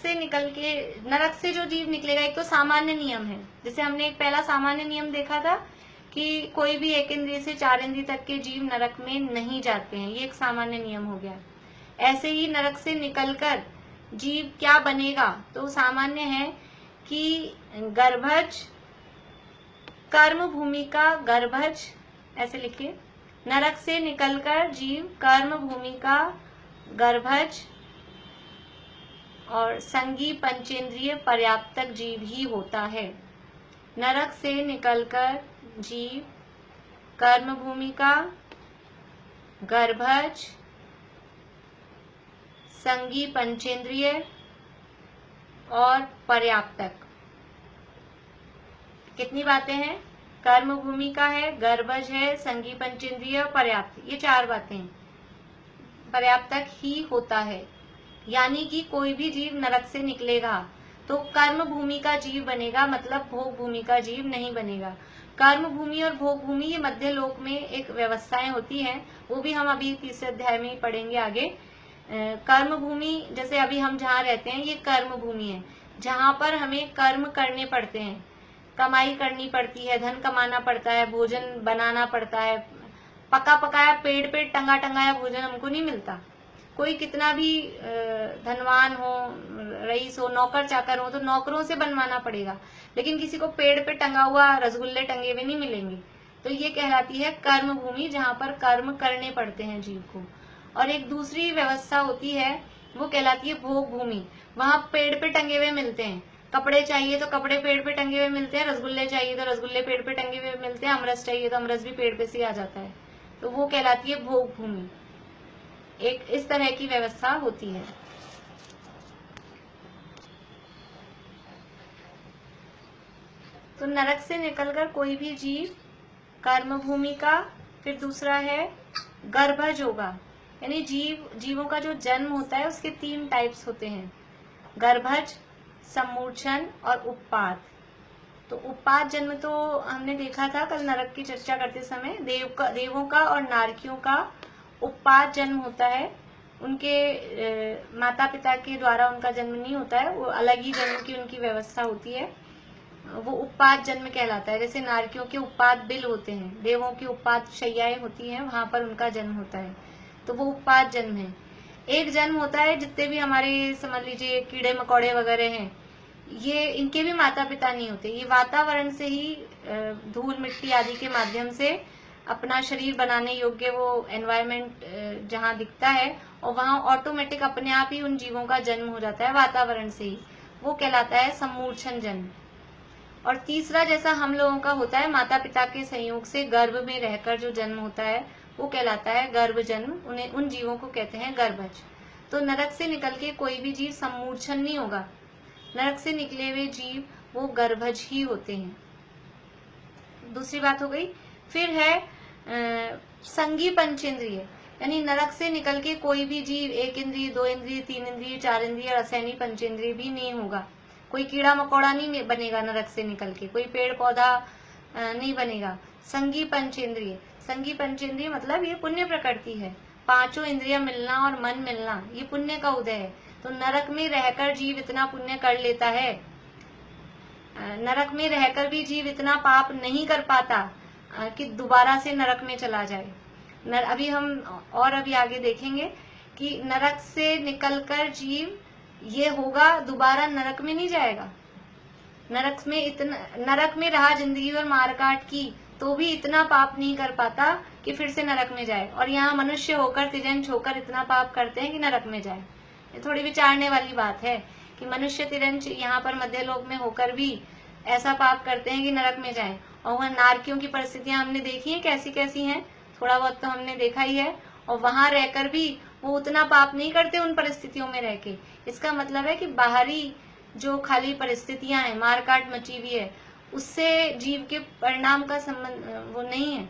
से जो जीव निकलेगा, एक तो सामान्य नियम है, जैसे हमने एक पहला सामान्य नियम देखा था कि कोई भी 1 इंद्रिय से 4 इंद्रिय तक के जीव नरक में नहीं जाते हैं, ये एक सामान्य नियम हो गया। ऐसे ही नरक से निकलकर जीव क्या बनेगा, तो सामान्य है कि गर्भज, कर्म भूमि का गर्भज, ऐसे लिखिए, नरक से निकलकर जीव कर्म भूमि का गर्भज और संगी पंचेंद्रिय पर्याप्तक जीव ही होता है। नरक से निकलकर जीव कर्म भूमि का गर्भज, संगी पंचेंद्रिय और पर्याप्तक, कितनी बातें हैं? कर्म भूमि का है, गर्भज है, संगी पंचेंद्रिय और पर्याप्त, ये 4 बातें हैं। पर्याप्तक ही होता है, यानी कि कोई भी जीव नरक से निकलेगा तो कर्म भूमि का जीव बनेगा, मतलब भोग भूमि का जीव नहीं बनेगा। कर्म भूमि और भोग भूमि ये मध्य लोक में एक व्यवस्थाएं होती हैं, वो भी हम अभी 3रे अध्याय में ही पढ़ेंगे आगे। कर्म भूमि, जैसे अभी हम जहाँ रहते हैं ये कर्म भूमि है, जहाँ पर हमें कर्म करने पड़ते हैं, कमाई करनी पड़ती है, धन कमाना पड़ता है, भोजन बनाना पड़ता है। पका पकाया पेड़ पे टंगा टंगाया भोजन हमको नहीं मिलता। कोई कितना भी धनवान हो, रईस हो, नौकर चाकर हो, तो नौकरों से बनवाना पड़ेगा, लेकिन किसी को पेड़ पे टंगा हुआ रसगुल्ले टंगे हुए नहीं मिलेंगे। तो ये कहलाती है कर्म भूमि, जहाँ पर कर्म करने पड़ते हैं जीव को। और एक दूसरी व्यवस्था होती है, वो कहलाती है भोग भूमि। वहाँ पेड़ पे टंगे हुए मिलते हैं, कपड़े चाहिए तो कपड़े पेड़ पे टंगे हुए मिलते हैं, रसगुल्ले चाहिए तो रसगुल्ले पेड़ पे टंगे हुए मिलते हैं, अमरस चाहिए तो अमरस भी पेड़ पे से आ जाता है। तो वो कहलाती है भोग भूमि। एक इस तरह की व्यवस्था होती है। तो नरक से निकलकर कोई भी जीव कर्म भूमि का, फिर दूसरा है गर्भज होगा, यानी जीवों का जो जन्म होता है उसके 3 टाइप्स होते हैं, गर्भज, सम्मूर्छन और उत्पात। तो उत्पात जन्म तो हमने देखा था कल नरक की चर्चा करते समय, देवों का और नारकियों का उत्पात जन्म होता है। उनके माता पिता के द्वारा उनका जन्म नहीं होता है, वो अलग ही जन्म की उनकी व्यवस्था होती है, वो उत्पात जन्म कहलाता है। जैसे नारकियों के उत्पात बिल होते हैं, देवों की उत्पात शैयाएं होती हैं, वहां पर उनका जन्म होता है, तो वो उत्पात जन्म है। एक जन्म होता है, जितने भी हमारे समझ लीजिए कीड़े मकोड़े वगैरह हैं, ये इनके भी माता पिता नहीं होते। ये वातावरण से ही धूल मिट्टी आदि के माध्यम से अपना शरीर बनाने योग्य वो एनवायरनमेंट जहाँ दिखता है, और वहाँ ऑटोमेटिक अपने आप ही उन जीवों का जन्म हो जाता है वातावरण से ही। वो कहलाता है सम्मूर्छन जन्म। और तीसरा जैसा हम लोगों का होता है माता पिता के संयोग से गर्भ में रहकर जो जन्म होता है, वो कहलाता है गर्भ जन्म। उन्हें उन जीवों को कहते हैं गर्भज। तो नरक से निकल के कोई भी जीव सम्मूर्छन नहीं होगा। नरक से निकले हुए जीव वो गर्भज ही होते हैं। दूसरी बात हो गई। फिर है संगी पंचेंद्रिय, यानी नरक से निकल के कोई भी जीव 1 इंद्रिय, 2 इंद्रिय, 3 इंद्रिय, 4 इंद्रिय और असैनी पंचेंद्रिय भी नहीं होगा। कोई कीड़ा मकोड़ा नहीं बनेगा नरक से निकल के, कोई पेड़ पौधा नहीं बनेगा। संगी पंचेंद्रिय, संगी पंचेंद्रिय मतलब ये पुण्य प्रकृति है। 5 इंद्रियां मिलना और मन मिलना, ये पुण्य का उदय है। तो नरक में रहकर जीव इतना पुण्य कर लेता है। नरक में रहकर भी जीव इतना पाप नहीं कर पाता कि दोबारा से नरक में चला जाए। अभी हम और अभी आगे देखेंगे कि नरक से निकलकर जीव ये होगा, दोबारा नरक में नहीं जाएगा। नरक में रहा जिंदगी भर मारकाट की, तो भी इतना पाप नहीं कर पाता कि फिर से नरक में जाए। और यहाँ मनुष्य होकर, तिर्यंश होकर इतना पाप करते हैं कि नरक में जाए। ये थोड़ी विचारने वाली बात है कि मनुष्य तिर्यंश यहाँ पर मध्य लोक में होकर भी ऐसा पाप करते हैं कि नरक में जाए। और वहाँ नारकियों की परिस्थितियां हमने देखी है कैसी कैसी हैं, थोड़ा बहुत तो हमने देखा ही है। और वहां रहकर भी वो उतना पाप नहीं करते उन परिस्थितियों में रह के। इसका मतलब है कि बाहरी जो खाली परिस्थितियां हैं, मारकाट मची हुई है, उससे जीव के परिणाम का संबंध वो नहीं है।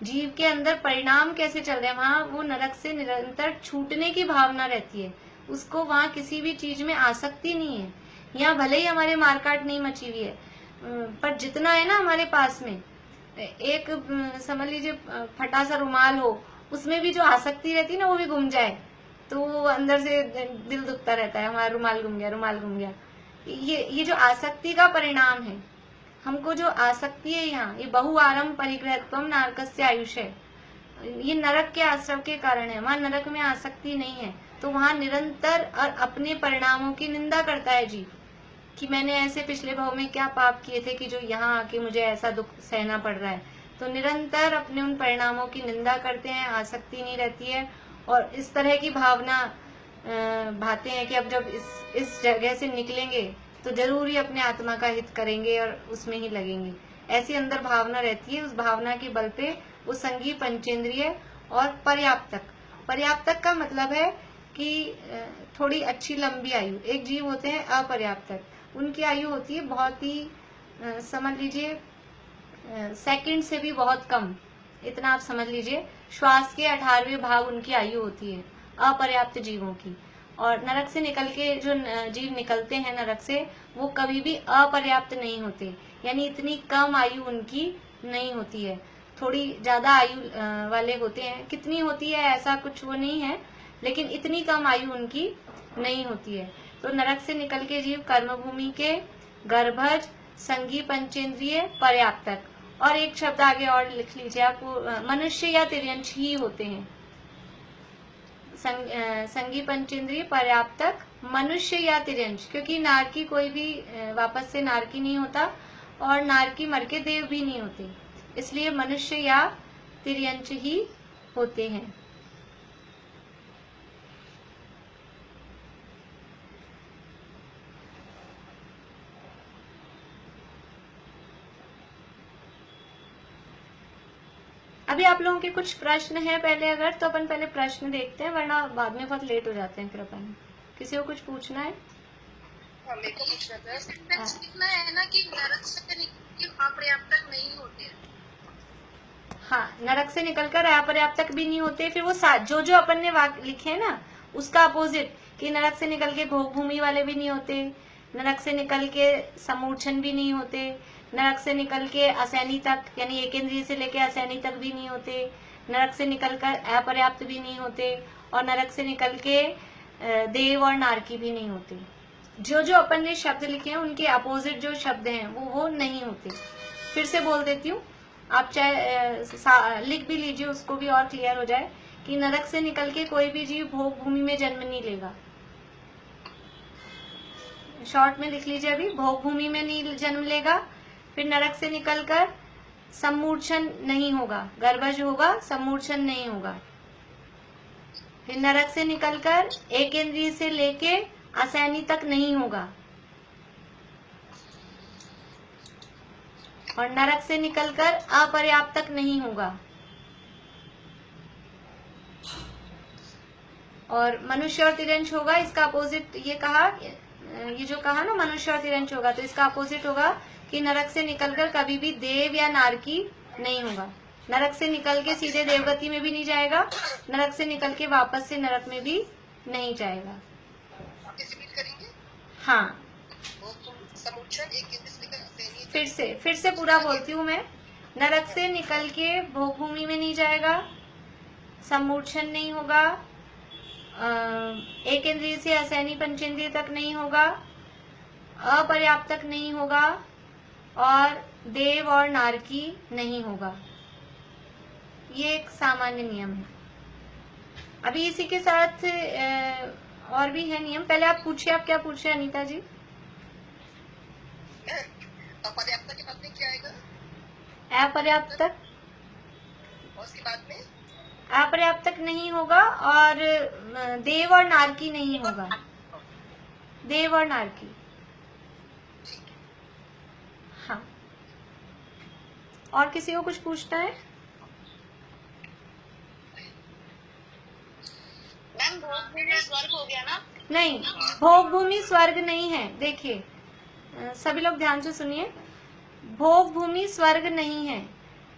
जीव के अंदर परिणाम कैसे चल रहे हैं, वहाँ वो नरक से निरंतर छूटने की भावना रहती है। उसको वहाँ किसी भी चीज में आसक्ति नहीं है। यहाँ भले ही हमारे मारकाट नहीं मची हुई है, पर जितना है ना हमारे पास में, एक समझ लीजिए फटा सा रुमाल हो, उसमें भी जो आसक्ति रहती है ना, वो भी गुम जाए तो अंदर से दिल दुखता रहता है, हमारा रुमाल गुम गया, रुमाल गुम गया। ये जो आसक्ति का परिणाम है, हमको जो आसक्ति है यहाँ, ये बहु आरंभ परिग्रहत्वम नारकस्य आयुष है, ये नरक के आश्रव के कारण है। वहां नरक में आसक्ति नहीं है, तो वहां निरंतर और अपने परिणामों की निंदा करता है जीव कि मैंने ऐसे पिछले भाव में क्या पाप किए थे कि जो यहाँ आके मुझे ऐसा दुख सहना पड़ रहा है। तो निरंतर अपने उन परिणामों की निंदा करते हैं, आसक्ति नहीं रहती है। और इस तरह की भावना भाते हैं कि अब जब इस जगह से निकलेंगे तो जरूर ही अपने आत्मा का हित करेंगे और उसमें ही लगेंगे। ऐसी अंदर भावना रहती है। उस भावना के बल पे वो संगी पंचेंद्रिय और पर्याप्तक का मतलब है कि थोड़ी अच्छी लंबी आयु। एक जीव होते हैं अपर्याप्तक, उनकी आयु होती है बहुत ही समझ लीजिए सेकंड से भी बहुत कम, इतना आप समझ लीजिए। श्वास के 18वें भाग उनकी आयु होती है अपर्याप्त जीवों की। और नरक से निकल के जो जीव निकलते हैं नरक से, वो कभी भी अपर्याप्त नहीं होते, यानी इतनी कम आयु उनकी नहीं होती है, थोड़ी ज्यादा आयु वाले होते हैं। कितनी होती है ऐसा कुछ वो नहीं है, लेकिन इतनी कम आयु उनकी नहीं होती है। तो नरक से निकल के जीव कर्मभूमि के गर्भज, संगी पंचेंद्रिय, पर्याप्तक, और एक शब्द आगे और लिख लीजिए आप, मनुष्य या तिर्यंश ही होते हैं। संगी पंचेंद्रिय, पर्याप्तक, मनुष्य या तिर्यंश, क्योंकि नारकी कोई भी वापस से नारकी नहीं होता और नारकी मर के देव भी नहीं होते, इसलिए मनुष्य या तिर्यंश ही होते हैं। अभी आप लोगों के कुछ प्रश्न हैं पहले, अगर तो अपन पहले प्रश्न देखते हैं, वरना बाद में बहुत लेट हो जाते हैं फिर अपन। किसी को कुछ पूछना है? मेरे को पूछना था, इतना है ना कि नरक से निकल अपर्याप्तक नहीं होते। हाँ, नरक से निकलकर अपर्याप्तक भी नहीं होते। फिर वो जो अपन ने लिखे हैं ना, उसका अपोजिट, कि नरक से निकल के भोग भूमि वाले भी नहीं होते, नरक से निकल के समूर्छन भी नहीं होते, नरक से निकल के असैनी तक, यानी एक इंद्रिय से लेके असैनी तक भी नहीं होते, नरक से निकलकर अपर्याप्त भी नहीं होते, और नरक से निकल के देव और नारकी भी नहीं होते। जो अपन ने शब्द लिखे हैं उनके अपोजिट जो शब्द हैं वो नहीं होते। फिर से बोल देती हूँ, आप चाहे लिख भी लीजिए, उसको भी और क्लियर हो जाए कि नरक से निकल के कोई भी जीव भोग भूमि में जन्म नहीं लेगा। शॉर्ट में लिख लीजिए, अभी भोग भूमि में नहीं जन्म लेगा, फिर नरक से निकलकर सम्मूर्छन नहीं होगा, गर्भज होगा, सम्मूर्छन नहीं होगा। फिर नरक से निकलकर एक इंद्रिय से लेके असैनी तक नहीं होगा, और नरक से निकलकर अपर्याप्त तक नहीं होगा, और मनुष्य और तिरंश होगा। इसका अपोजिट ये कहा, ये जो कहा ना मनुष्य और तिरंश होगा, तो इसका अपोजिट होगा कि नरक से निकलकर कभी भी देव या नारकी नहीं होगा। नरक से निकल के सीधे देवगति में भी नहीं जाएगा, नरक से निकल के वापस से नरक में भी नहीं जाएगा। हाँ, फिर से पूरा बोलती हूँ मैं। नरक से निकल के भोग भूमि में नहीं जाएगा, सम्मूर्छन नहीं होगा, एक इंद्रिय से असैनी पंचेंद्रिय तक नहीं होगा, अपर्याप्त तक नहीं होगा, और देव और नारकी नहीं होगा। ये एक सामान्य नियम है। अभी इसी के साथ और भी है नियम। पहले आप पूछिए, आप क्या पूछ रहे हैं अनीता जी? अपर्याप्त के बाद में क्या आएगा? अपर्याप्त तक, उसके बाद में अपर्याप्त तक नहीं होगा, और देव और नारकी नहीं होगा, देव और नारकी। हाँ, और किसी को कुछ पूछना है? मैम भोग भूमि स्वर्ग हो गया ना? नहीं, भोग भूमि स्वर्ग नहीं है। देखिए सभी लोग ध्यान से सुनिए, भोग भूमि स्वर्ग नहीं है।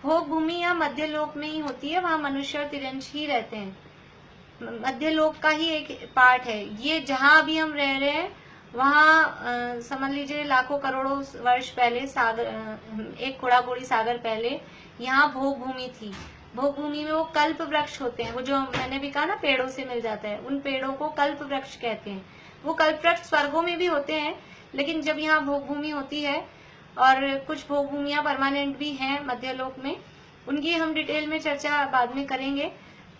भोग भूमि यहाँ मध्य लोक में ही होती है, वहाँ मनुष्य और तिरंश ही रहते हैं। मध्य लोक का ही एक पार्ट है ये। जहाँ अभी हम रह रहे हैं वहाँ समझ लीजिए लाखों करोड़ों वर्ष पहले, सागर, एक कुड़ाकोड़ी सागर पहले यहाँ भोग भूमि थी। भोग भूमि में वो कल्प वृक्ष होते हैं, वो जो मैंने भी कहा ना पेड़ों से मिल जाता है, उन पेड़ों को कल्प वृक्ष कहते हैं। वो कल्प वृक्ष स्वर्गों में भी होते हैं, लेकिन जब यहाँ भोग भूमि होती है, और कुछ भोग भूमियाँ परमानेंट भी हैं मध्यलोक में, उनकी हम डिटेल में चर्चा बाद में करेंगे।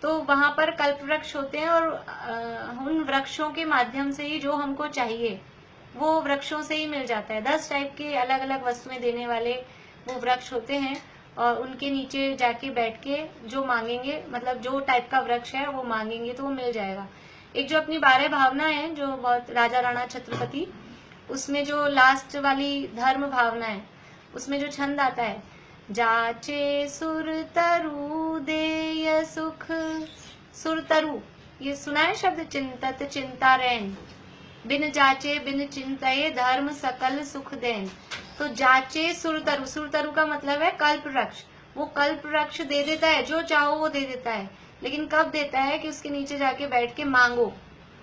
तो वहाँ पर कल्प वृक्ष होते हैं, और उन वृक्षों के माध्यम से ही जो हमको चाहिए वो वृक्षों से ही मिल जाता है। 10 टाइप के अलग अलग वस्तुएं देने वाले वो वृक्ष होते हैं, और उनके नीचे जाके बैठ के जो मांगेंगे, मतलब जो टाइप का वृक्ष है वो मांगेंगे तो वो मिल जाएगा। एक जो अपनी 12 भावना है, जो बहुत राजा राणा छत्रपति, उसमें जो लास्ट वाली धर्म भावना है, उसमें जो छंद आता है, जाचे सुर तरु देय सुख, सुर तरु, ये सुना है शब्द? चिंतत चिंता रैन, बिन जाचे बिन चिंतये धर्म सकल सुख देन। तो जाचे सुर तरु, सुर तरु का मतलब है कल्प वृक्ष। वो कल्प वृक्ष दे देता है, जो चाहो वो दे देता है, लेकिन कब देता है कि उसके नीचे जाके बैठ के मांगो,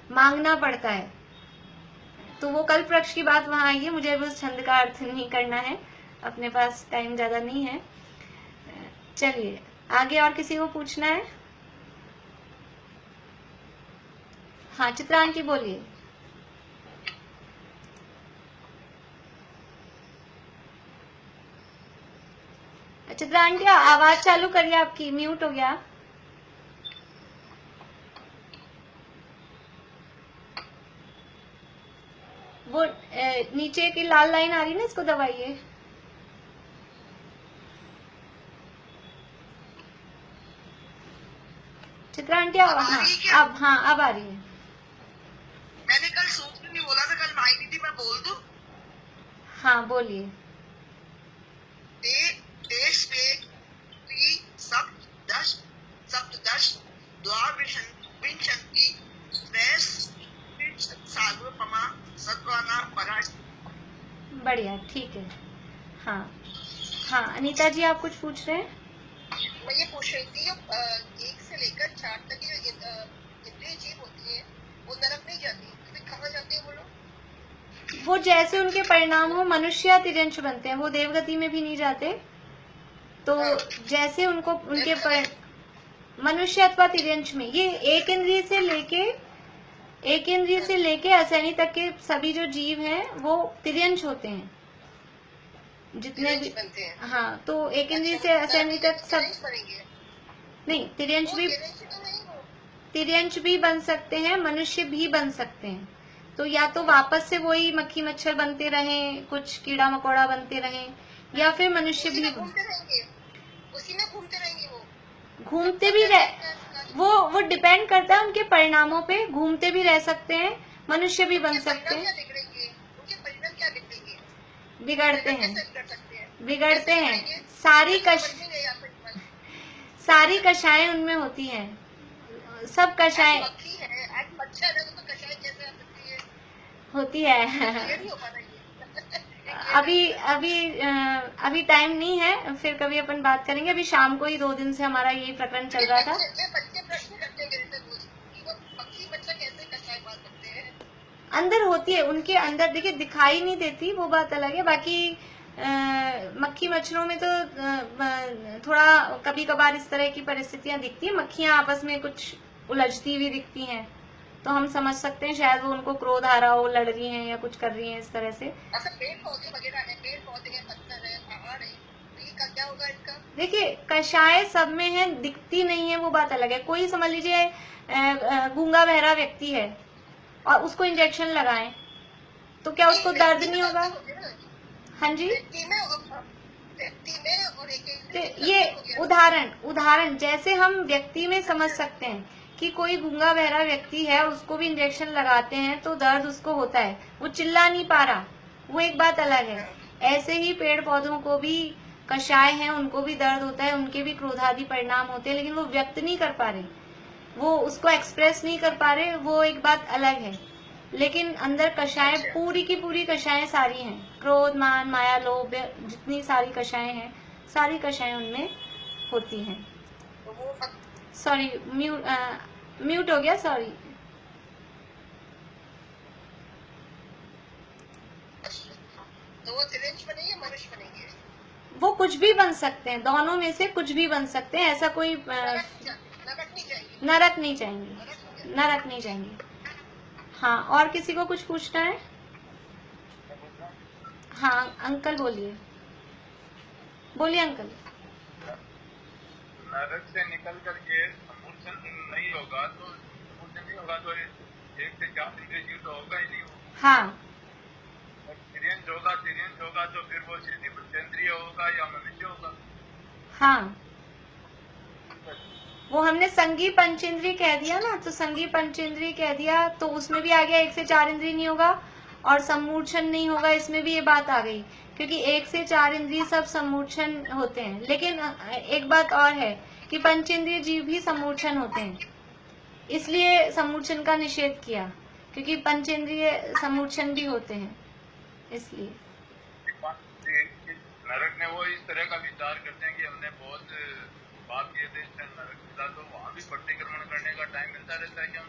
मांगना पड़ता है। तो वो कल्प वृक्ष की बात वहां आई है। मुझे अब उस छंद का अर्थ नहीं करना है, अपने पास टाइम ज्यादा नहीं है। चलिए आगे, और किसी को पूछना है? हाँ, चित्रा आंटी बोलिए। चित्रा आंटी आवाज चालू करिए, आपकी म्यूट हो गया। वो नीचे की लाल लाइन आ रही है ना, इसको दबाइए। चित्रा आंटी हाँ, अब आ रही है। मैंने कल सूट में बोला था, कल माई दीदी मैं बोल दूं? हाँ बोलिए। देश पे सप्तदश द्वार विंशति सार्वपमा सत्वाना परा। बढ़िया, ठीक है। हाँ हाँ, अनीता जी आप कुछ पूछ रहे हैं? मैं ये पूछ रही थी, 1 से लेकर 4 तक की इंद्रिय जीव होती है, वो नरक नहीं जाती, फिर कहाँ जाते हैं वो लोग? वो जैसे उनके परिणाम हो, मनुष्य या तिर्यंश बनते हैं, वो देवगति में भी नहीं जाते। तो जैसे उनको उनके मनुष्य अथवा तिर्यंश में, ये एक इंद्रिय से लेके असैनी तक के सभी जो जीव हैं वो तिर्यंश होते हैं, जितने भी बनते हैं। हाँ, तो एक इंद्रिय से असैनी तक सब नहीं, तिर्यंश भी तिर्यंच भी बन सकते हैं, मनुष्य भी बन सकते हैं। तो या तो वापस से वही मक्खी मच्छर बनते रहें, कुछ कीड़ा मकोड़ा बनते रहें, या फिर मनुष्य उसी भी में घूमते रहेंगे, उसी में घूमते रहेंगे वो घूमते भी रह वो डिपेंड करता है उनके परिणामों पे। घूमते भी रह सकते हैं, मनुष्य भी बन सकते हैं। उनके परिणाम क्या बिगड़ेंगे? बिगड़ते हैं, कैसे बिगड़ सकते हैं? बिगड़ते कैसे हैं। बिगड़ेंगे? सारी समझ नहीं गई आपको इस बात। सारी कषायें उनमें होती हैं, सब कषायें मक्खी है, आज मच्छर है, तो कषाय कैसे आ सकती है? होती है। ये नहीं हो पा रहा है। अभी टाइम नहीं है, फिर कभी अपन बात करेंगे। अभी शाम को ही 2 दिन से हमारा यही प्रकरण चल रहा था। बच्चे प्रश्न करते हैं मेरे से रोज कि वो मक्खी मच्छर कैसे कषाय पा सकते हैं? अंदर होती है, उनके अंदर देखिए, दिखाई नहीं देती, वो बात अलग है। बाकी मक्खी मच्छरों में तो थोड़ा कभी कभार इस तरह की परिस्थितियां दिखती है। मक्खियां आपस में कुछ उलझती हुई दिखती हैं, तो हम समझ सकते हैं शायद वो उनको क्रोध आ रहा हो, लड़ रही हैं या कुछ कर रही हैं इस तरह से। पेड़ पौधे वगैरह है, पेड़ पौधे हैं, पत्थर है, पहाड़ है, तो ये क्या होगा इनका? देखिए, कषाय सब में है, दिखती नहीं है, वो बात अलग है। कोई समझ लीजिए गूंगा बहरा व्यक्ति है और उसको इंजेक्शन लगाएं, तो क्या उसको दर्द नहीं होगा? हाँ जी, तो ये उदाहरण जैसे हम व्यक्ति में समझ सकते हैं कि कोई गूंगा बहरा व्यक्ति है, उसको भी इंजेक्शन लगाते हैं तो दर्द उसको होता है, वो चिल्ला नहीं पा रहा, वो एक बात अलग है। ऐसे ही पेड़ पौधों को भी कषाय हैं, उनको भी दर्द होता है, उनके भी क्रोधादि परिणाम होते हैं, लेकिन वो व्यक्त नहीं कर पा रहे, वो उसको एक्सप्रेस नहीं कर पा रहे, वो एक बात अलग है। लेकिन अंदर कषायें पूरी की पूरी कषायें सारी हैं, क्रोध मान माया लोभ, जितनी सारी कषायें हैं, सारी कषायें उनमें होती हैं। सॉरी, म्यूट हो गया, सॉरी। तो वो तिरंज बनेंगे, मनुष्य बनेंगे? वो कुछ भी बन सकते हैं, दोनों में से कुछ भी बन सकते हैं। ऐसा कोई नरक नहीं चाहेंगे, नरक नहीं चाहेंगे। हाँ, और किसी को कुछ पूछना है? हाँ अंकल बोलिए, बोलिए अंकल। नरक से निकल करके समुर्शन नहीं होगा तो एक से 4 इंद्रिय जीव तो होगा ही नहीं। हाँ, तिर्यंच होगा तो फिर वो सिद्धि पंचेंद्रिय होगा या मनुष्य होगा? हाँ, वो हमने संगी पंचेंद्रिय कह दिया ना, तो संगी पंचेंद्रिय कह दिया तो उसमें भी आ गया 1 से 4 इंद्रिय नहीं होगा और सम्मूर्छन नहीं होगा, इसमें भी ये बात आ गई, क्योंकि 1 से 4 इंद्रिय सब सम्मूर्छन होते हैं। लेकिन एक बात और है कि पंचेंद्रिय जीव भी सम्मूर्छन होते हैं, इसलिए सम्मूर्छन का निषेध किया, क्योंकि पंचेंद्रिय सम्मूर्छन भी होते हैं, इसलिए। नरक में वो इस तरह का विचार करते हैं कि हमने बहुत पाप किए थे, नरक मिला, तो वहाँ भी प्रतिक्रमण करने का टाइम मिलता रहता है क्या?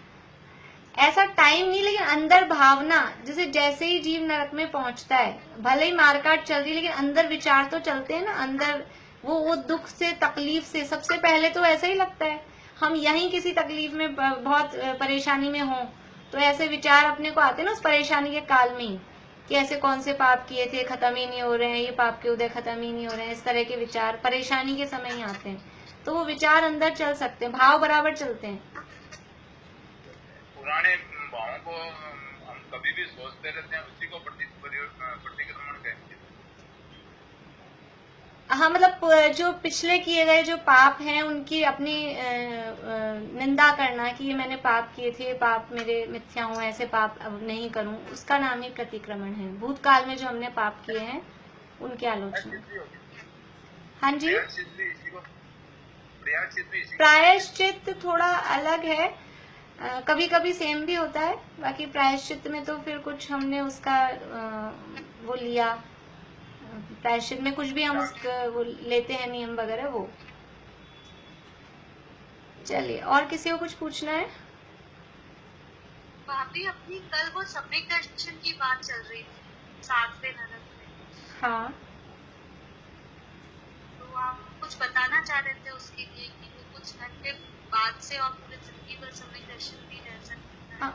ऐसा टाइम नहीं, लेकिन अंदर भावना, जैसे ही जीव नरक में पहुंचता है, भले ही मारकाट चल रही है, लेकिन अंदर विचार तो चलते हैं ना, अंदर वो दुख से, तकलीफ से, सबसे पहले तो ऐसा ही लगता है। हम यहीं किसी तकलीफ में, बहुत परेशानी में हों, तो ऐसे विचार अपने को आते हैं ना उस परेशानी के काल में ही, कि ऐसे कौन से पाप किए थे, खत्म ही नहीं हो रहे हैं, ये पाप के उदय खत्म ही नहीं हो रहे हैं, इस तरह के विचार परेशानी के समय ही आते हैं। तो वो विचार अंदर चल सकते हैं, भाव बराबर चलते हैं। पुराने भावों को हम कभी भी सोचते रहते हैं, उसी को प्रतिक्रमण कहेंगे। हाँ, मतलब जो पिछले किए गए जो पाप हैं, उनकी अपनी निंदा करना कि ये मैंने पाप किए थे, पाप मेरे मिथ्या हुए, ऐसे पाप अब नहीं करूं, उसका नाम ही प्रतिक्रमण है। भूतकाल में जो हमने पाप किए हैं उनकी आलोचना। हाँ जी, प्रायश्चित थोड़ा अलग है, कभी कभी सेम भी होता है। बाकी प्रायश्चित में तो फिर कुछ हमने उसका वो लिया, प्रायश्चित में कुछ भी हम वो लेते हैं, नियम वगैरह वो। चलिए, और किसी को कुछ पूछना है? भाभी, अपनी कल वो सम्यक दर्शन की बात चल रही थी 7वें नरक में। हाँ, तो आप कुछ बताना चाह रहे थे उसके लिए कि वो कुछ घंटे बाद से और पूरे जिंदगी भर सम्यक दर्शन भी रह सकता है?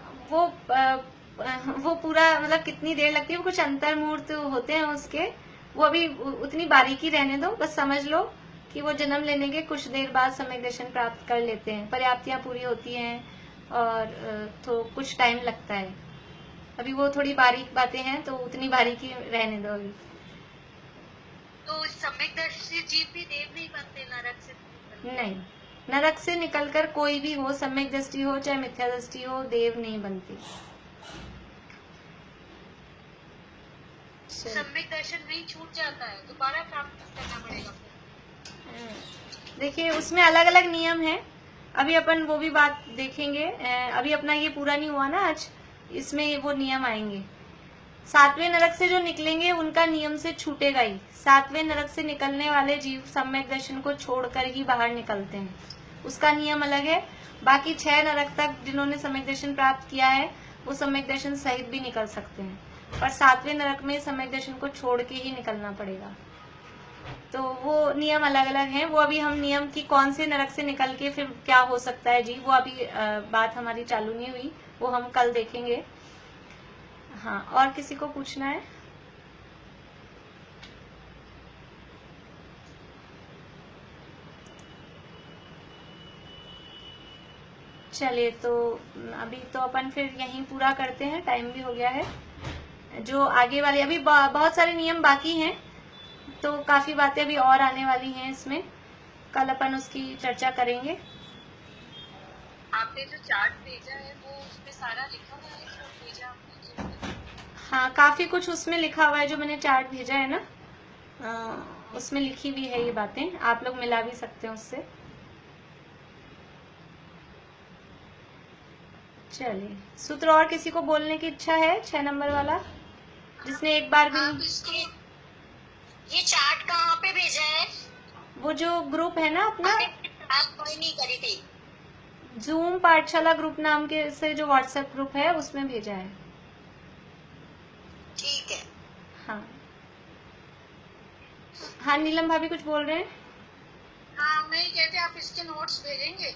वो पूरा मतलब कितनी देर लगती है, वो कुछ अंतर मुहूर्त होते हैं उसके, वो अभी उतनी बारीकी रहने दो, बस समझ लो कि वो जन्म लेने के कुछ देर बाद सम्यक दर्शन प्राप्त कर लेते हैं, पर्याप्तियां पूरी होती हैं, और तो कुछ टाइम लगता है। अभी वो थोड़ी बारीक बातें हैं तो उतनी बारीकी रहने दो अभी। तो सम्यकदर्शी जीव भी देव नहीं बनते नरक से निकल के? नहीं, नरक से निकलकर कोई भी हो, सम्यक दृष्टि हो चाहे मिथ्या दृष्टि हो, देव नहीं बनते। सम्यक दर्शन नहीं छूट जाता है, दोबारा प्राप्त करना पड़ेगा फिर? देखिए उसमें अलग अलग नियम है, अभी अपन वो भी बात देखेंगे। अभी अपना ये पूरा नहीं हुआ ना आज, इसमें वो नियम आएंगे। 7वें नरक से जो निकलेंगे उनका नियम से छूटेगा ही। 7वें नरक से निकलने वाले जीव सम्यक दर्शन को छोड़कर ही बाहर निकलते हैं, उसका नियम अलग है। बाकी 6 नरक तक जिन्होंने सम्यक दर्शन प्राप्त किया है वो सम्यक दर्शन सहित भी निकल सकते हैं, पर 7वें नरक में सम्यक दर्शन को छोड़ के ही निकलना पड़ेगा। तो वो नियम अलग अलग हैं। वो अभी हम नियम की कौन से नरक से निकल के फिर क्या हो सकता है जी, वो अभी बात हमारी चालू नहीं हुई, वो हम कल देखेंगे। हाँ, और किसी को पूछना है? चलिए, तो अभी तो अपन फिर यहीं पूरा करते हैं, टाइम भी हो गया है। जो आगे वाले अभी बहुत सारे नियम बाकी हैं, तो काफी बातें अभी और आने वाली हैं इसमें, कल अपन उसकी चर्चा करेंगे। आपने जो चार्ट भेजा है वो उसमें सारा लिखा हुआ है जो भेजा आपने? हाँ, काफी कुछ उसमें लिखा हुआ है, जो मैंने चार्ट भेजा है ना, उसमें लिखी हुई है ये बातें, आप लोग मिला भी सकते हैं उससे। चलिए, सूत्र और किसी को बोलने की इच्छा है? 6 नंबर वाला जिसने एक बार भी ये चार्ट कहाँ पे भेजा है? वो जो ग्रुप है ना अपना, आप कोई नहीं करी थी। जूम पाठशाला ग्रुप नाम के से जो व्हाट्सएप ग्रुप है उसमें भेजा है। ठीक है। हाँ हाँ, नीलम भाभी कुछ बोल रहे हैं? हाँ, मैं कहते आप इसके नोट्स भेजेंगे?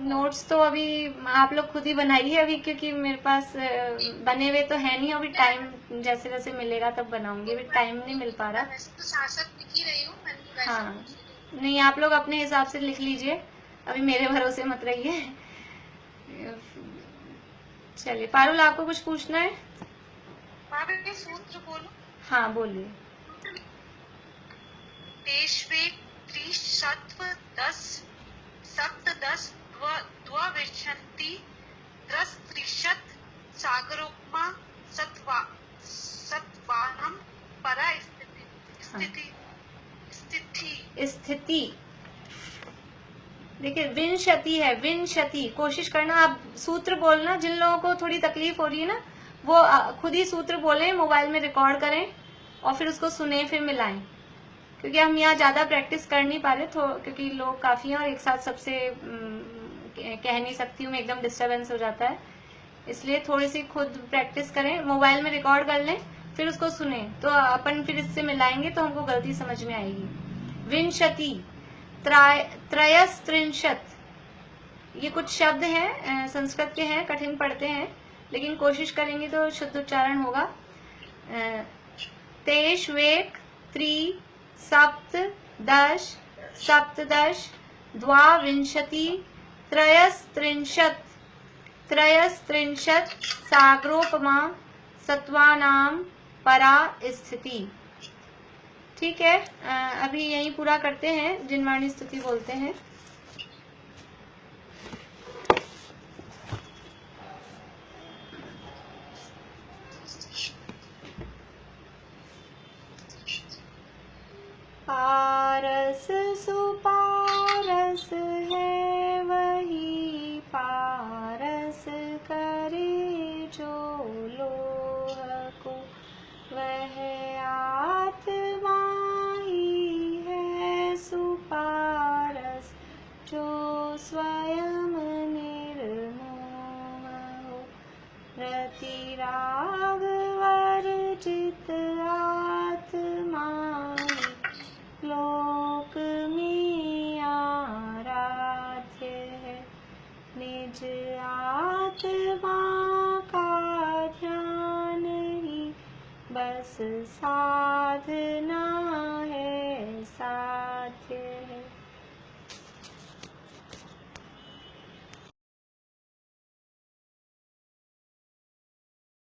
नोट्स तो अभी आप लोग खुद ही बनाइए अभी, क्योंकि मेरे पास बने हुए तो है नहीं। अभी टाइम जैसे जैसे मिलेगा तब बनाऊंगी, अभी टाइम नहीं मिल पा रहा। वैसे तो साथ लिख ही रही हूँ मैं। हाँ, नहीं आप लोग अपने हिसाब से लिख लीजिए, अभी मेरे भरोसे मत रहिए। चलिए, पारुल आपको कुछ पूछना है? भाभी सूत्र बोलो। हाँ बोलिए। पेशवे त्रिशत्व 10 सप्तदश द्वाविंशति 10 त्रिशत सागरोपमा सत्वानम परा स्थिति। देखिए विंशति है, विंशति। कोशिश करना आप सूत्र बोलना, जिन लोगों को थोड़ी तकलीफ हो रही है ना वो खुद ही सूत्र बोलें, मोबाइल में रिकॉर्ड करें और फिर उसको सुने फिर मिलाएं, क्योंकि हम यहाँ ज्यादा प्रैक्टिस कर नहीं पा रहे, क्योंकि लोग काफी हैं और एक साथ सबसे कह नहीं सकती हूँ, एकदम डिस्टरबेंस हो जाता है। इसलिए थोड़ी सी खुद प्रैक्टिस करें, मोबाइल में रिकॉर्ड कर लें फिर उसको सुने, तो अपन फिर इससे मिलाएंगे तो हमको गलती समझ में आएगी। विंशति, त्रयस्त्रिंशत, ये कुछ शब्द हैं, संस्कृत के हैं, कठिन पढ़ते हैं, लेकिन कोशिश करेंगे तो शुद्ध उच्चारण होगा। तेष्वेक त्रि सप्तदश सप्तदश द्वाविंशति त्रयस्त्रिंशत सागरोपमा सत्वानाम परा स्थिति। ठीक है, अभी यही पूरा करते हैं, जिनवाणी स्तुति बोलते हैं। पारस सुपारस है वही पारस करे जो लोह को, वह आत्मा ही है सुपारस जो स्वयं निर्मोह हो। रति राग वर्जित आत्मा लोक में आराध्य है। निज आत्मा का ध्यान ही बस साधना है।